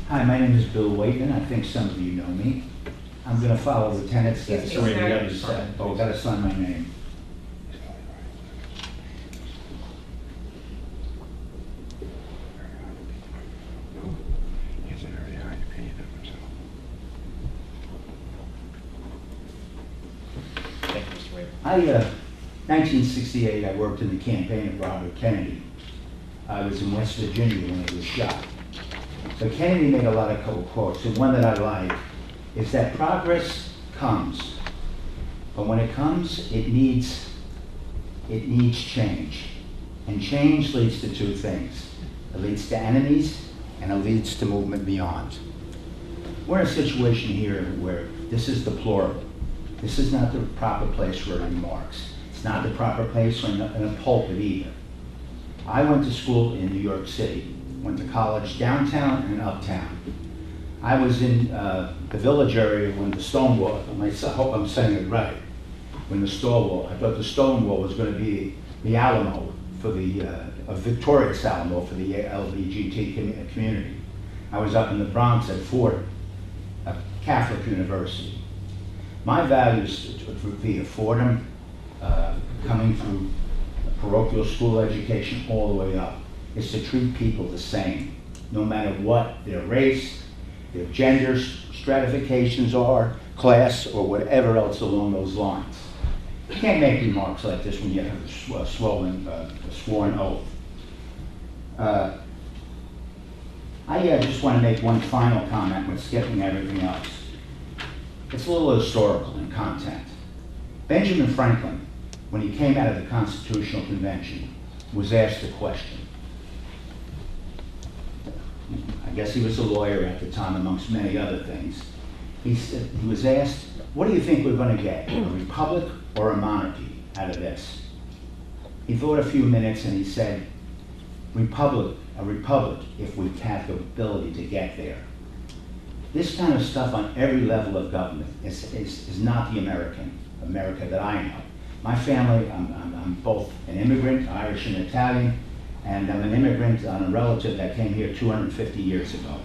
Hi, my name is Bill Waitman. I think some of you know me. I'm going to follow the tenets that some of the others said. Oh, I've got to sign my name. Thank you, Mr. Wade. 1968, I worked in the campaign of Robert Kennedy. I was in West Virginia when he was shot. So Kennedy made a lot of quotes, and one that I like is that progress comes. But when it comes, it needs change. And change leads to two things. It leads to enemies, and it leads to movement beyond. We're in a situation here where this is deplorable. This is not the proper place for remarks. It's not the proper place for in a pulpit either. I went to school in New York City, went to college downtown and uptown. I was in the Village area when the Stonewall, I hope I'm saying it right, when the Stonewall, I thought the Stonewall was going to be the Alamo for the, a victorious Alamo for the LGBT community. I was up in the Bronx at Fordham, a Catholic university. My values via Fordham, coming through a parochial school education all the way up, is to treat people the same, no matter what their race, their gender stratifications are, class, or whatever else along those lines. You can't make remarks like this when you have a sworn oath. I just want to make one final comment when skipping everything else. It's a little historical in content. Benjamin Franklin, when he came out of the Constitutional Convention, was asked a question. I guess he was a lawyer at the time, amongst many other things. He was asked, what do you think we're going to get, a republic or a monarchy out of this? He thought a few minutes and he said, a republic if we have the ability to get there. This kind of stuff on every level of government is not the America that I know. My family, I'm both an immigrant, Irish and Italian, and I'm an immigrant on a relative that came here 250 years ago.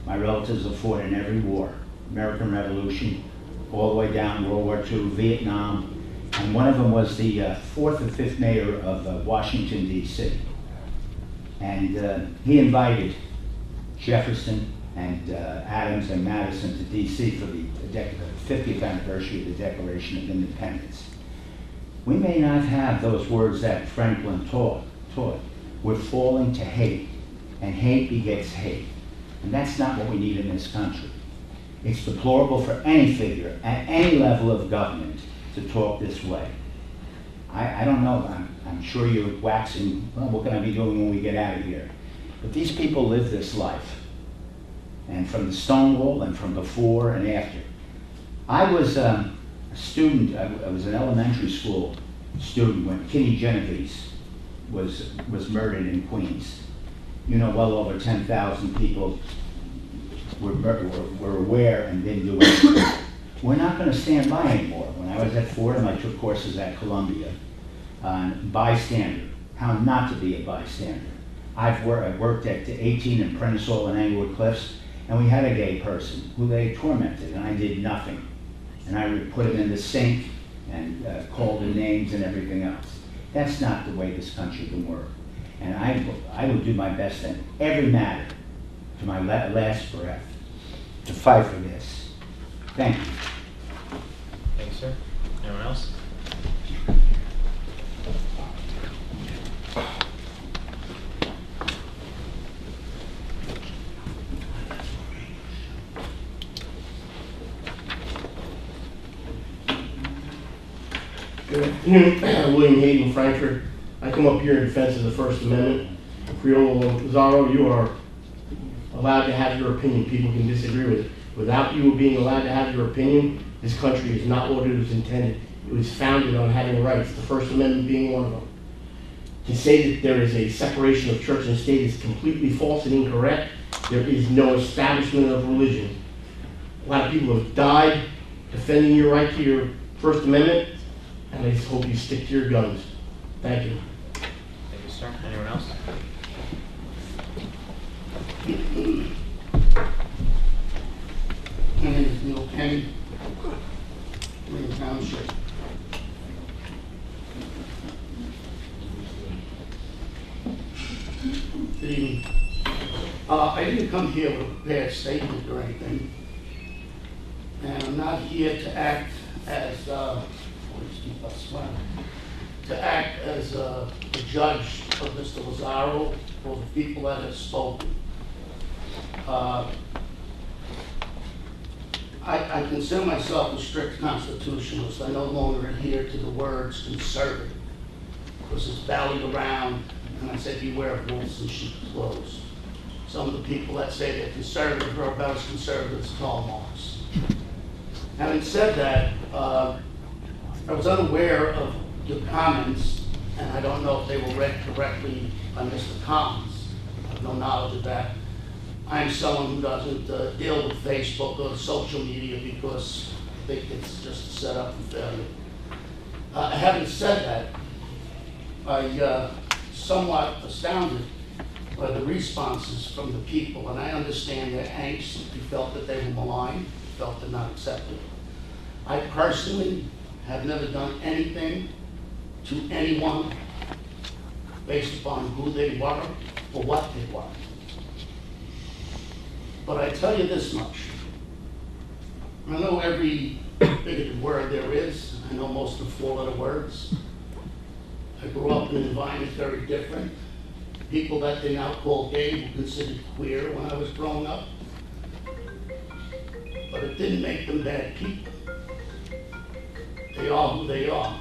My relatives have fought in every war, American Revolution, all the way down World War II, Vietnam, and one of them was the 4th or 5th mayor of Washington, D.C. And he invited Jefferson and Adams and Madison to D.C. for the 50th anniversary of the Declaration of Independence. We may not have those words that Franklin taught. We're falling to hate, and hate begets hate. And that's not what we need in this country. It's deplorable for any figure at any level of government to talk this way. I don't know, I'm sure you're waxing, well, what can I be doing when we get out of here? But these people live this life. And from the Stonewall and from before and after. I was a student, I was an elementary school student when Kitty Genovese was murdered in Queens. You know, well over 10,000 people were aware and didn't do anything. We're not going to stand by anymore. When I was at Fordham, I took courses at Columbia on bystander, how not to be a bystander. I worked at 18 in Prentice Hall and Englewood Cliffs, and we had a gay person who they tormented, and I did nothing. And I would put him in the sink and called him names and everything else. That's not the way this country can work. And I will do my best in every matter, to my last breath, to fight for this. Thank you. Thank you, sir. Anyone else? Good afternoon. William Hayden, Frankfurt. I come up here in defense of the First Amendment. Freeholder Lazaro, you are allowed to have your opinion. People can disagree with it. Without you being allowed to have your opinion, this country is not what it was intended. It was founded on having rights, the First Amendment being one of them. To say that there is a separation of church and state is completely false and incorrect. There is no establishment of religion. A lot of people have died defending your right to your First Amendment, and I just hope you stick to your guns. Thank you. Thank you, sir. Anyone else? My name is Neil Penny, Green Township. Good evening. I didn't come here with a prepared statement or anything, and I'm not here to act as the judge of Mr. Lazaro or the people that have spoken. I consider myself a strict constitutionalist. I no longer adhere to the words conservative, because it's ballied around, and I say beware of wolves in sheep's clothes. Some of the people that say they're conservative are about as conservative as Karl Marx. Having said that, I was unaware of your comments, and I don't know if they were read correctly by Mr. Collins. I have no knowledge of that. I'm someone who doesn't deal with Facebook or social media because I think it's just set up for failure. Having said that, I somewhat astounded by the responses from the people, and I understand their angst. They felt that they were maligned, felt they're not accepted. I personally have never done anything to anyone based upon who they were or what they were. But I tell you this much. I know every bigoted word there is. I know most of the four-letter words. I grew up in an environment very different. People that they now call gay were considered queer when I was growing up. But it didn't make them bad people. They are who they are.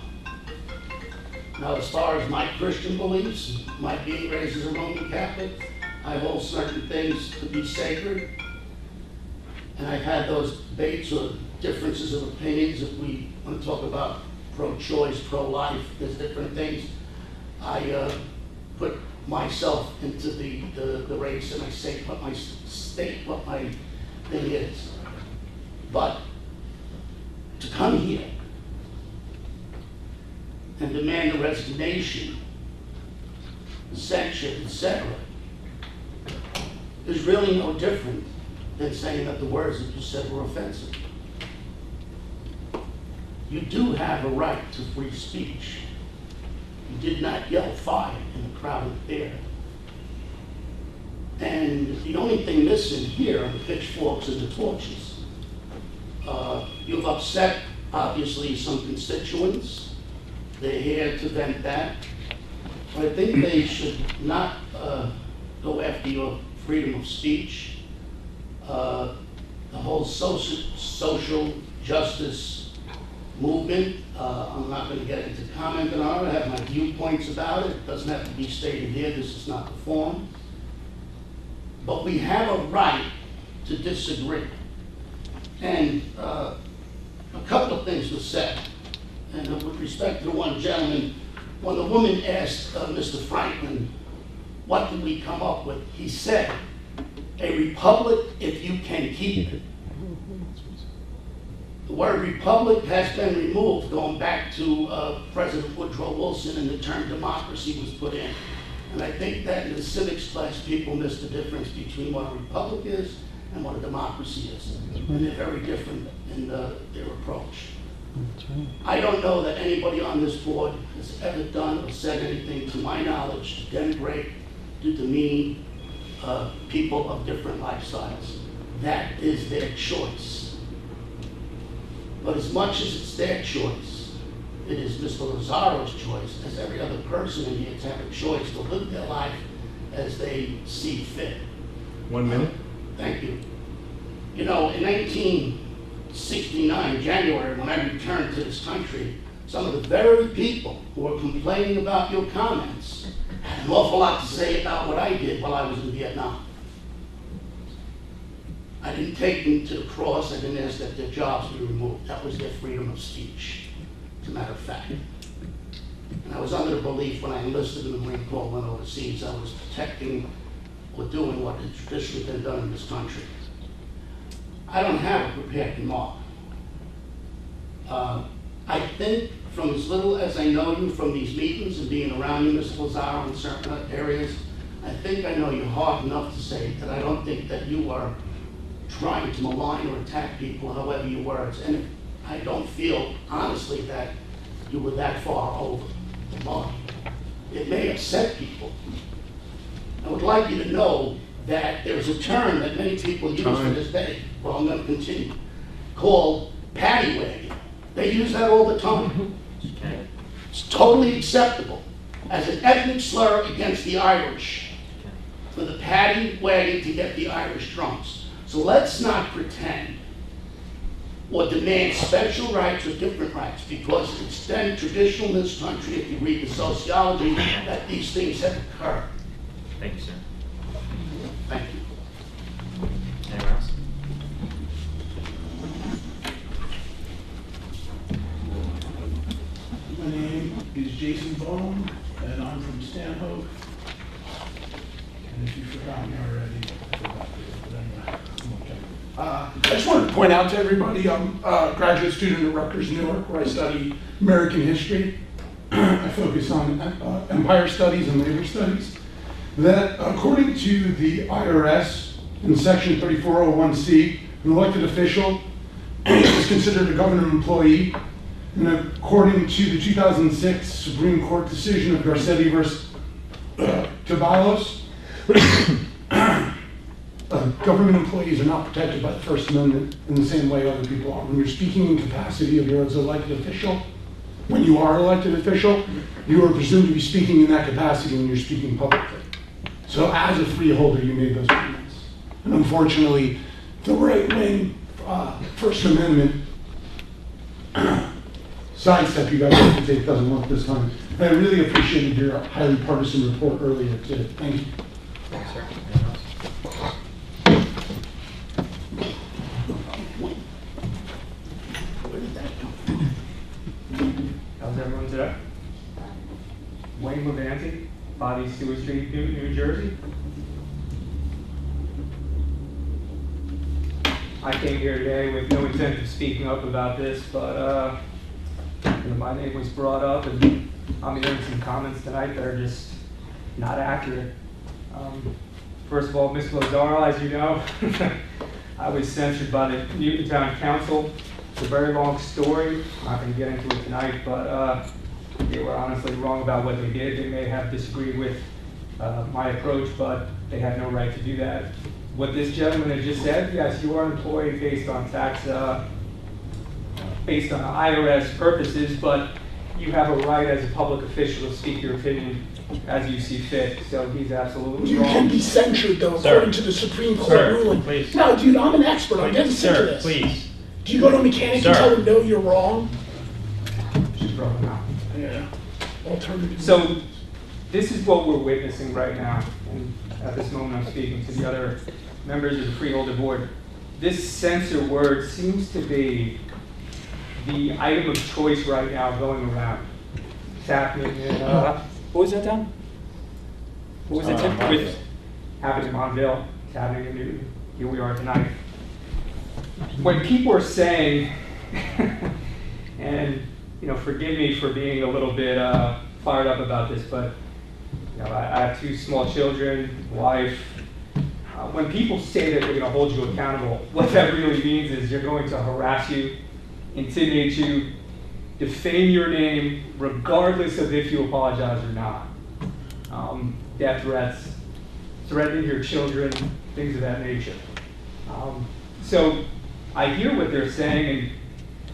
Now, as far as my Christian beliefs, my being raised as a Roman Catholic, I hold certain things to be sacred. And I've had those debates or differences of opinions. If we want to talk about pro-choice, pro-life, there's different things. I put myself into the race, and I state what my thing is. But to come here and demand a resignation, censure, etc., is really no different than saying that the words that you said were offensive. You do have a right to free speech. You did not yell fire in a crowded theater. And the only thing missing here are the pitchforks and the torches. You've upset, obviously, some constituents. They're here to vent that. But I think they should not go after your freedom of speech. The whole social justice movement, I'm not going to get into commenting on it. I have my viewpoints about it. It doesn't have to be stated here. This is not the forum. But we have a right to disagree. And a couple of things were said. And with respect to the one gentleman, when the woman asked Mr. Franklin, what did we come up with? He said, a republic if you can keep it. The word republic has been removed going back to President Woodrow Wilson, and the term democracy was put in. And I think that in the civics class, people miss the difference between what a republic is and what a democracy is. And they're very different in their approach. I don't know that anybody on this board has ever done or said anything, to my knowledge, to denigrate, to demean people of different lifestyles. That is their choice. But as much as it's their choice, it is Mr. Lazzaro's choice, as every other person in here, to have a choice to live their life as they see fit. 1 minute. Thank you. You know, in 1969, January, when I returned to this country, some of the very people who were complaining about your comments had an awful lot to say about what I did while I was in Vietnam. I didn't take them to the cross. I didn't ask that their jobs be removed. That was their freedom of speech, as a matter of fact. And I was under the belief when I enlisted in the Marine Corps, went overseas, I was protecting or doing what had traditionally been done in this country. I don't have a prepared remark. I think from as little as I know you from these meetings and being around you, Mr. Lazzaro, in certain areas, I think I know you hard enough to say that I don't think that you are trying to malign or attack people, however your words. And I don't feel, honestly, that you were that far over the mark. It may upset people. I would like you to know that there's a term that many people use to this day, well, I'm going to continue, called paddy wagon. They use that all the time. It's totally acceptable as an ethnic slur against the Irish, for the paddy wagon to get the Irish drunks. So let's not pretend or demand special rights or different rights, because it's then traditional in this country, if you read the sociology, that these things have occurred. Thank you, sir. Thank you. Anyone else? My name is Jason Bone, and I'm from Stanhope. And if you forgot me already, I forgot you, but anyway, I'm okay. I just wanted to point out to everybody, I'm a graduate student at Rutgers, Newark, where I study American history. I focus on empire studies and labor studies. That according to the IRS, in section 3401C, an elected official is considered a government employee. And according to the 2006 Supreme Court decision of Garcetti versus Tabalos, government employees are not protected by the First Amendment in the same way other people are. When you're speaking in capacity of your as elected official, when you are elected official, you are presumed to be speaking in that capacity when you're speaking publicly. So as a freeholder, you made those comments. And unfortunately, the right-wing First Amendment sidestep you guys have to take doesn't work this time. And I really appreciated your highly partisan report earlier today. Thank you. Thanks, sir. Anyone else? How's everyone today? Wayne Levanti, 5 East Stewart Street, New Jersey. I came here today with no intent of speaking up about this, but my name was brought up, and I'm hearing some comments tonight that are just not accurate. First of all, Ms. Lozaro, as you know, I was censured by the Newton Town Council. It's a very long story. I'm not going to get into it tonight, but they were honestly wrong about what they did. They may have disagreed with my approach, but they had no right to do that. What this gentleman had just said, yes, you are employed based on tax, based on IRS purposes, but you have a right as a public official to speak your opinion as you see fit. So he's absolutely You wrong. can be censured, though, according to the Supreme Court ruling. Please. No, dude, I'm an expert. I'm getting sick of this. Please. Do you go to a mechanic and tell him, no, you're wrong? She's wrong now. Yeah. Alternative. So this is what we're witnessing right now. And at this moment, I'm speaking to the other members of the Freeholder Board. This censor word seems to be the item of choice right now going around. It's happening in, what was that town? What was it, Tim? With, happened in Montville, it's happening in Newton. Here we are tonight. When people are saying, and forgive me for being a little bit fired up about this, but I have 2 small children, wife. When people say that they're going to hold you accountable, what that really means is you're going to harass you, intimidate you, defame your name, regardless of if you apologize or not. Death threats, threatening your children, things of that nature. So I hear what they're saying, and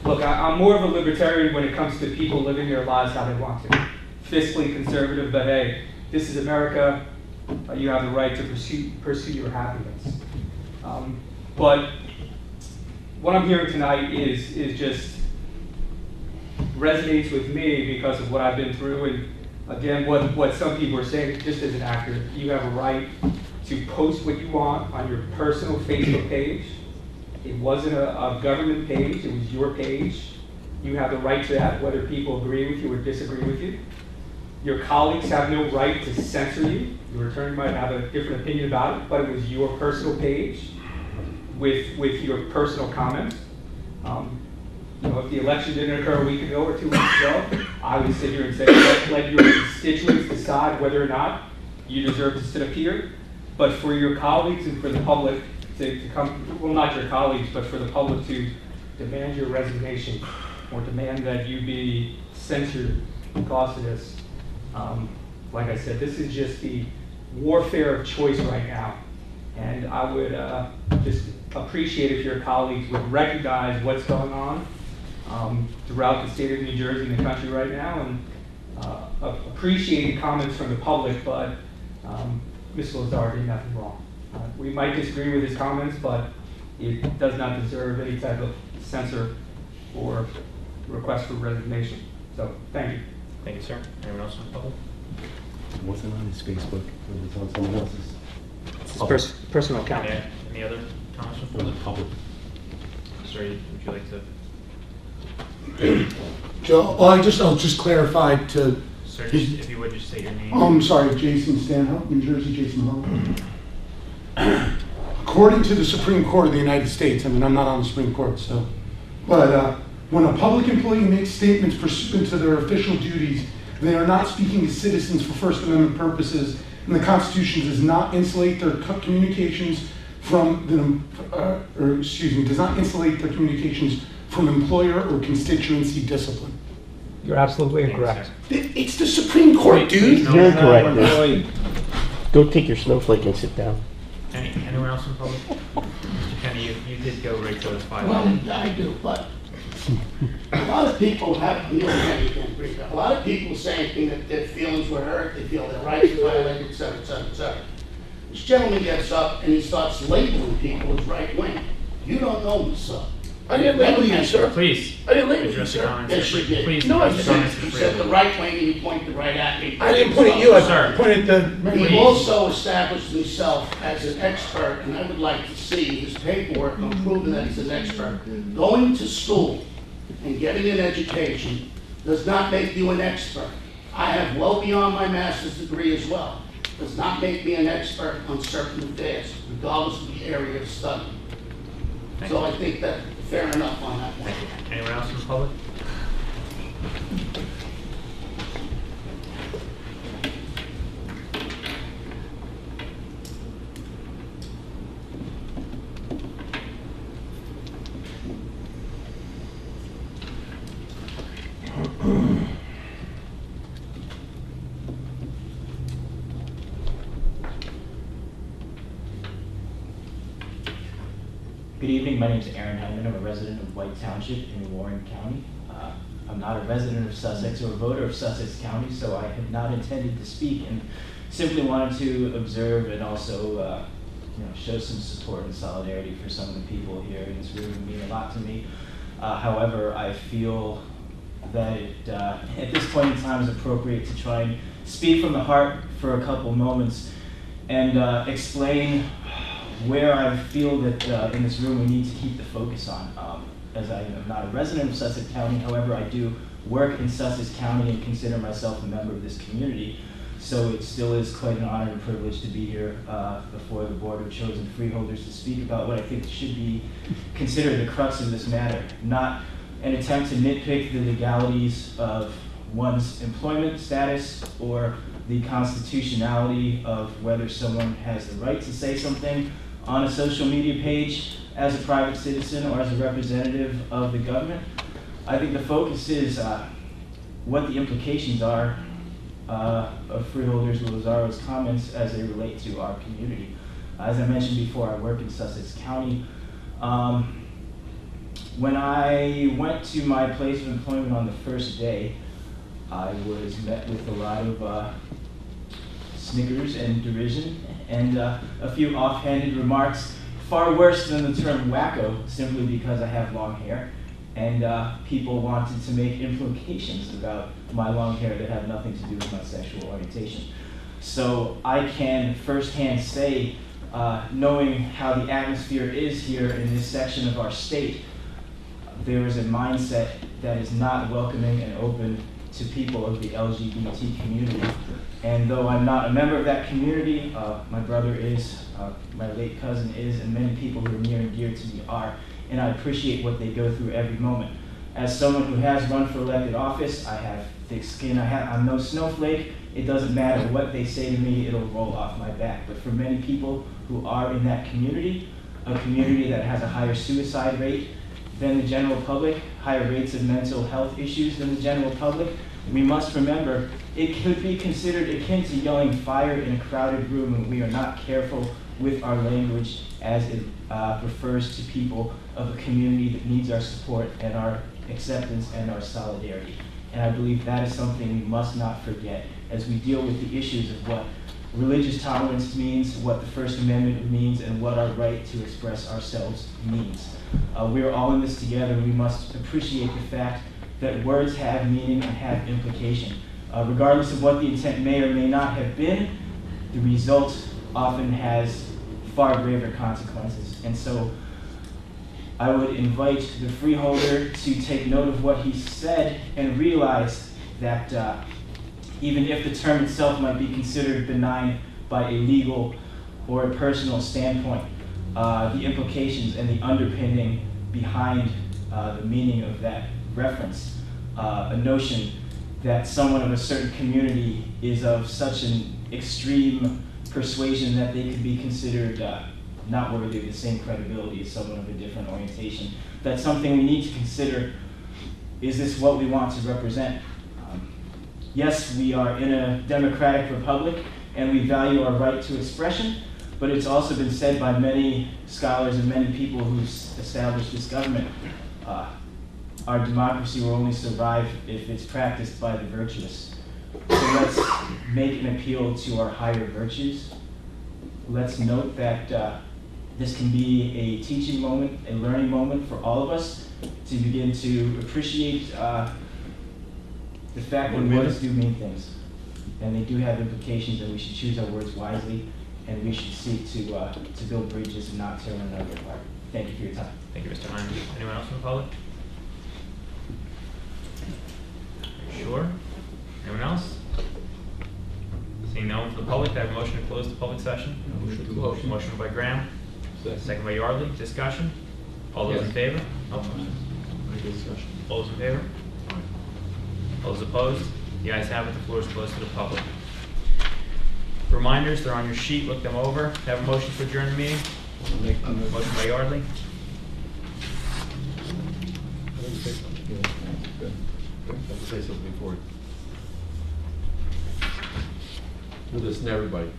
look, I'm more of a libertarian when it comes to people living their lives how they want to. Fiscally conservative, but hey, this is America. You have the right to pursue your happiness. But what I'm hearing tonight is just resonates with me because of what I've been through, and again, what some people are saying just isn't accurate. You have a right to post what you want on your personal Facebook page. It wasn't a government page, it was your page. You have the right to that, whether people agree with you or disagree with you. Your colleagues have no right to censor you. Your attorney might have a different opinion about it, but it was your personal page with your personal comments. If the election didn't occur a week ago or 2 weeks ago, I would sit here and say, let your constituents decide whether or not you deserve to sit up here. But for your colleagues and for the public to come, well, not your colleagues, but for the public to demand your resignation or demand that you be censored because of this. Like I said, this is just the warfare of choice right now. And I would just appreciate if your colleagues would recognize what's going on throughout the state of New Jersey and the country right now, and appreciate the comments from the public, but Mr. Lazar did nothing wrong. We might disagree with his comments, but it does not deserve any type of censor or request for resignation. So, thank you. Thank you, sir. Anyone else from the public? It wasn't on his Facebook, it was on someone else's. It's personal account. Any other comments from the public? Sorry, would you like to? Joe, well, I'll just clarify to. Sir, if you would just say your name. I'm sorry, Jason Stanhope, New Jersey, Jason Hope. According to the Supreme Court of the United States, I mean, I'm not on the Supreme Court, so, but when a public employee makes statements pursuant to their official duties, they are not speaking as citizens for First Amendment purposes, and the Constitution does not insulate their communications from does not insulate their communications from employer or constituency discipline. You're absolutely incorrect. It's the Supreme Court, dude. You're incorrect. Go take your snowflake and sit down. Anyone else in public? Mr. Kenny, you did go right to the 5 Well, minutes. I do, but a lot of people have, a lot of people saying that their feelings were hurt, they feel their rights were violated, et cetera, et cetera, et cetera. This gentleman gets up and he starts labeling people as right-wing. You don't know me, sir. I didn't label you, sir. Please. I didn't label you, Address the sir. comments. Yes, you did. Please. No, I address the didn't. comments. You said the right wing and you pointed right at me. I didn't point at you, Sir. I pointed at the. He also established himself as an expert, and I would like to see his paperwork on proving that he's an expert. Going to school and getting an education does not make you an expert. I have well beyond my master's degree as well. Does not make me an expert on certain affairs, regardless of the area of study. So I think that fair enough on that one. Anyone else from the public? Good evening, my name is Aaron Hyman. I'm a resident of White Township in Warren County. I'm not a resident of Sussex or a voter of Sussex County, so I have not intended to speak and simply wanted to observe and also show some support and solidarity for some of the people here in this room. It means a lot to me. However, I feel that at this point in time is appropriate to try and speak from the heart for a couple moments and explain where I feel that in this room we need to keep the focus on. As I am not a resident of Sussex County, however, I do work in Sussex County and consider myself a member of this community. So it still is quite an honor and privilege to be here before the Board of Chosen Freeholders to speak about what I think should be considered the crux of this matter, not an attempt to nitpick the legalities of one's employment status or the constitutionality of whether someone has the right to say something on a social media page as a private citizen or as a representative of the government. I think the focus is what the implications are of Freeholders Lazaro's comments as they relate to our community. As I mentioned before, I work in Sussex County. When I went to my place of employment on the first day, I was met with a lot of snickers and derision and a few offhanded remarks, far worse than the term wacko, simply because I have long hair. And people wanted to make implications about my long hair that have nothing to do with my sexual orientation. So I can firsthand say, knowing how the atmosphere is here in this section of our state, there is a mindset that is not welcoming and open to people of the LGBT community. And though I'm not a member of that community, my brother is, my late cousin is, and many people who are near and dear to me are, and I appreciate what they go through every moment. As someone who has run for elected office, I have thick skin, I'm no snowflake. It doesn't matter what they say to me, it'll roll off my back. But for many people who are in that community, a community that has a higher suicide rate than the general public, higher rates of mental health issues than the general public, we must remember it could be considered akin to yelling fire in a crowded room when we are not careful with our language as it refers to people of a community that needs our support and our acceptance and our solidarity. And I believe that is something we must not forget as we deal with the issues of what religious tolerance means, what the First Amendment means, and what our right to express ourselves means. We're all in this together. We must appreciate the fact that words have meaning and have implication. Regardless of what the intent may or may not have been, the result often has far graver consequences. And so I would invite the freeholder to take note of what he said and realize that even if the term itself might be considered benign by a legal or a personal standpoint, the implications and the underpinning behind the meaning of that reference, a notion that someone of a certain community is of such an extreme persuasion that they could be considered not worthy of the same credibility as someone of a different orientation. That's something we need to consider. Is this what we want to represent? Yes, we are in a democratic republic and we value our right to expression, but it's also been said by many scholars and many people who've established this government, our democracy will only survive if it's practiced by the virtuous. So let's make an appeal to our higher virtues. Let's note that this can be a teaching moment, a learning moment for all of us to begin to appreciate the fact that words do mean things. And they do have implications, and we should choose our words wisely, and we should seek to build bridges and not tear one another apart. Thank you for your time. Thank you, Mr. Hyman. Anyone else from the public? Sure. Anyone else? Seeing no one from the public, I have a motion to close the public session. Motion to close. Motion by Graham. Second. By Yardley. Discussion? All those in Yes. favor? Oh. Discussion. All those in favor? All those opposed? The ayes have it. The floor is closed to the public. Reminders, they're on your sheet. Look them over. Have a motion to adjourn the meeting. Motion by Yardley. I have to say something before. We listen to everybody.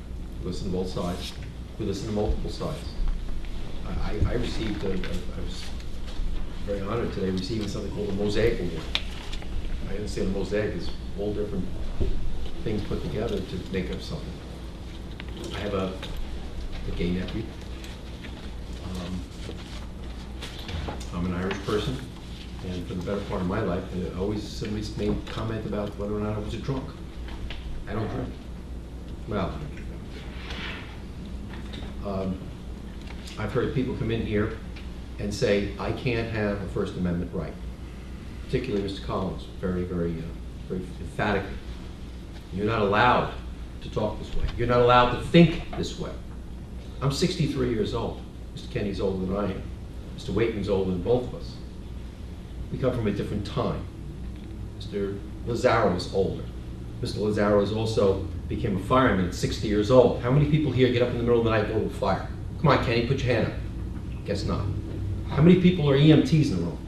We listen to both sides. We listen to multiple sides. I received, I was very honored today receiving something called a mosaic award. I understand a mosaic is all different things put together to make up something. I have a gay nephew. I'm an Irish person, and for the better part of my life, always somebody's made comment about whether or not I was a drunk. I don't drink. Well, I've heard people come in here and say, I can't have a First Amendment right. Particularly Mr. Collins, very emphatically. You're not allowed to talk this way. You're not allowed to think this way. I'm 63 years old. Mr. Kenny's older than I am. Mr. Waitman's older than both of us. We come from a different time. Mr. Lazaro is older. Mr. Lazaro is also became a fireman at 60 years old. How many people here get up in the middle of the night and go to a fire? Come on, Kenny, put your hand up. Guess not. How many people are EMTs in the room?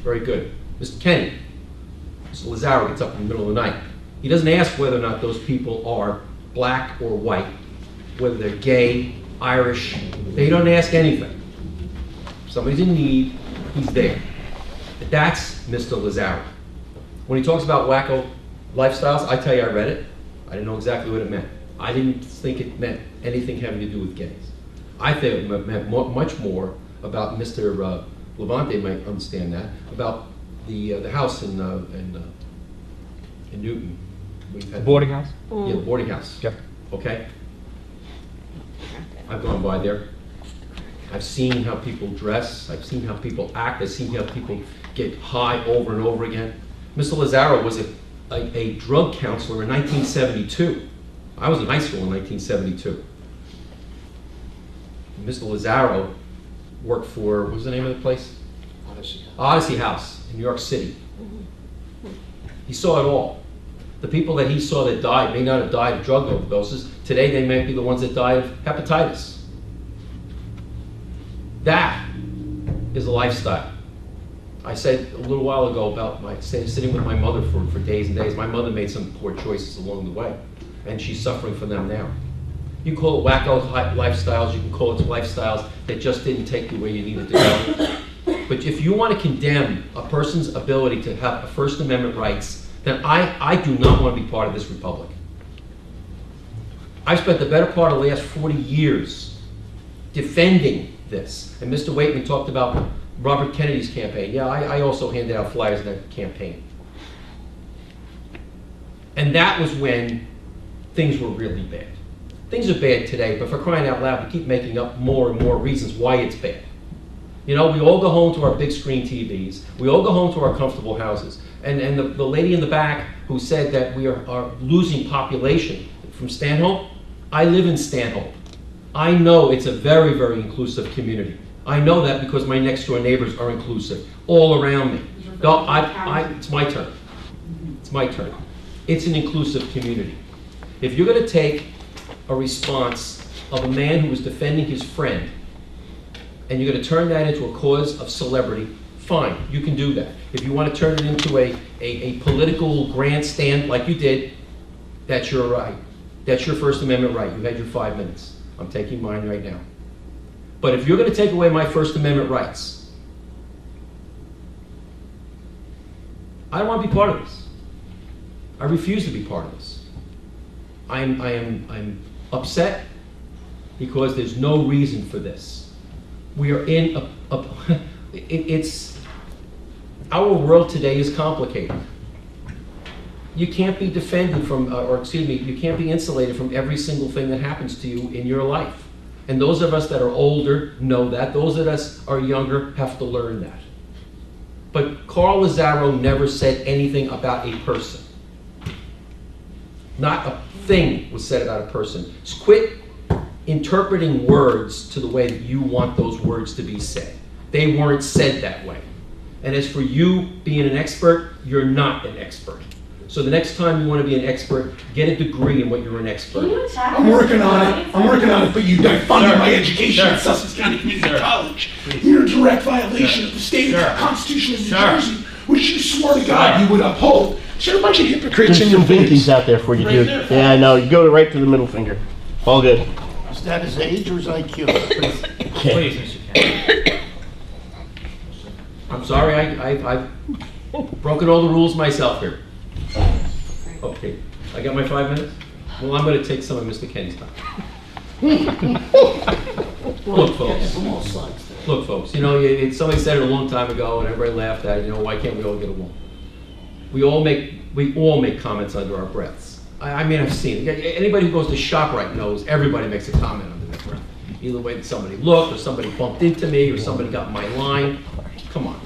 Very good. Mr. Kenny, Mr. Lazaro gets up in the middle of the night. He doesn't ask whether or not those people are black or white, whether they're gay, Irish. They don't ask anything. If somebody's in need, he's there. That's Mr. Lazaro. When he talks about wacko lifestyles, I tell you, I read it. I didn't know exactly what it meant. I didn't think it meant anything having to do with gays. I think it meant much more about Mr. Levante might understand that, about the house in Newton. The boarding house? Yeah, the boarding house. Yep. Okay? I've gone by there. I've seen how people dress. I've seen how people act. I've seen how people get high over and over again. Mr. Lazaro was a drug counselor in 1972. I was in high school in 1972. Mr. Lazaro worked for, what was the name of the place? Odyssey House in New York City. He saw it all. The people that he saw that died may not have died of drug overdoses. Today they may be the ones that died of hepatitis. That is a lifestyle. I said a little while ago about sitting with my mother for days and days. My mother made some poor choices along the way, and she's suffering for them now. You can call it wacko lifestyles, you can call it lifestyles that just didn't take you where you needed to go. But if you want to condemn a person's ability to have First Amendment rights, then I do not want to be part of this republic. I've spent the better part of the last 40 years defending this. And Mr. Waitman talked about Robert Kennedy's campaign. Yeah, I also handed out flyers in that campaign. And that was when things were really bad. Things are bad today, but for crying out loud, we keep making up more and more reasons why it's bad. You know, we all go home to our big screen TVs. We all go home to our comfortable houses. And the lady in the back who said that we are losing population from Stanhope, I live in Stanhope. I know it's a very, very inclusive community. I know that because my next door neighbors are inclusive, all around me. No, it's my turn. It's my turn. It's an inclusive community. If you're going to take a response of a man who was defending his friend, and you're going to turn that into a cause of celebrity, fine, you can do that. If you want to turn it into a political grandstand like you did, that's your right. That's your First Amendment right. You had your 5 minutes. I'm taking mine right now. But if you're going to take away my First Amendment rights, I don't want to be part of this. I refuse to be part of this. I'm upset because there's no reason for this. We are in our world today is complicated. You can't be defended from, you can't be insulated from every single thing that happens to you in your life. And those of us that are older know that. Those of us are younger have to learn that. But Carl Lazaro never said anything about a person. Not a thing was said about a person. Just quit interpreting words to the way that you want those words to be said. They weren't said that way. And as for you being an expert, you're not an expert. So the next time you want to be an expert, get a degree in what you're an expert in. I'm working on it, but you defunded my education at Sussex County Community College. You're in direct violation of the state Constitution of New Jersey, which you swore to God you would uphold. So a bunch of hypocrites There's in your some face. binkies out there for you, dude. Right Yeah, I know. You go right to the middle finger. All good. Is that his age or his IQ? Please, Mr. Kennedy. I'm sorry, I've broken all the rules myself here. Okay, I got my 5 minutes? Well, I'm going to take some of Mr. Kenny's time. Look, folks, you know, somebody said it a long time ago and everybody laughed at it, you know, why can't we all get along? We all make comments under our breaths. I mean, I've seen it. Anybody who goes to ShopRite knows everybody makes a comment under their breath. Either way that somebody looked, or somebody bumped into me, or somebody got in my line. Come on.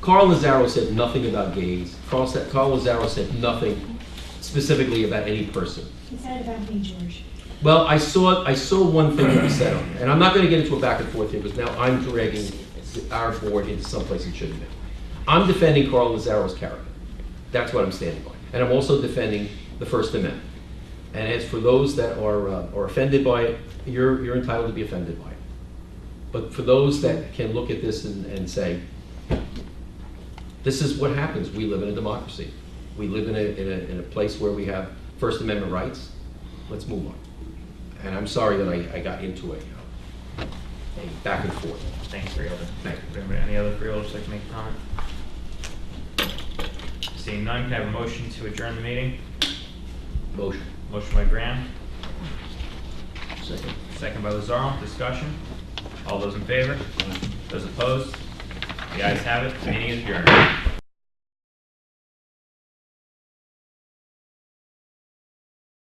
Carl Lazaro said nothing about gays. Carl Lazaro said nothing specifically about any person. He said it about me, George. Well, I saw one thing that he said on it, and I'm not going to get into a back and forth here because now I'm dragging our board into someplace it shouldn't be. I'm defending Carl Lazaro's character. That's what I'm standing by. And I'm also defending the First Amendment. And as for those that are offended by it, you're entitled to be offended by it. But for those that can look at this and say, this is what happens. We live in a democracy. We live in a place where we have First Amendment rights. Let's move on. And I'm sorry that I got into a back and forth. Thanks, Freeholder. Any other Freeholders like to make a comment? Seeing none, can I have a motion to adjourn the meeting? Motion. Motion by Graham. Second. Second by Lazaro. Discussion. All those in favor? Those opposed? The ayes have it. The meeting is adjourned.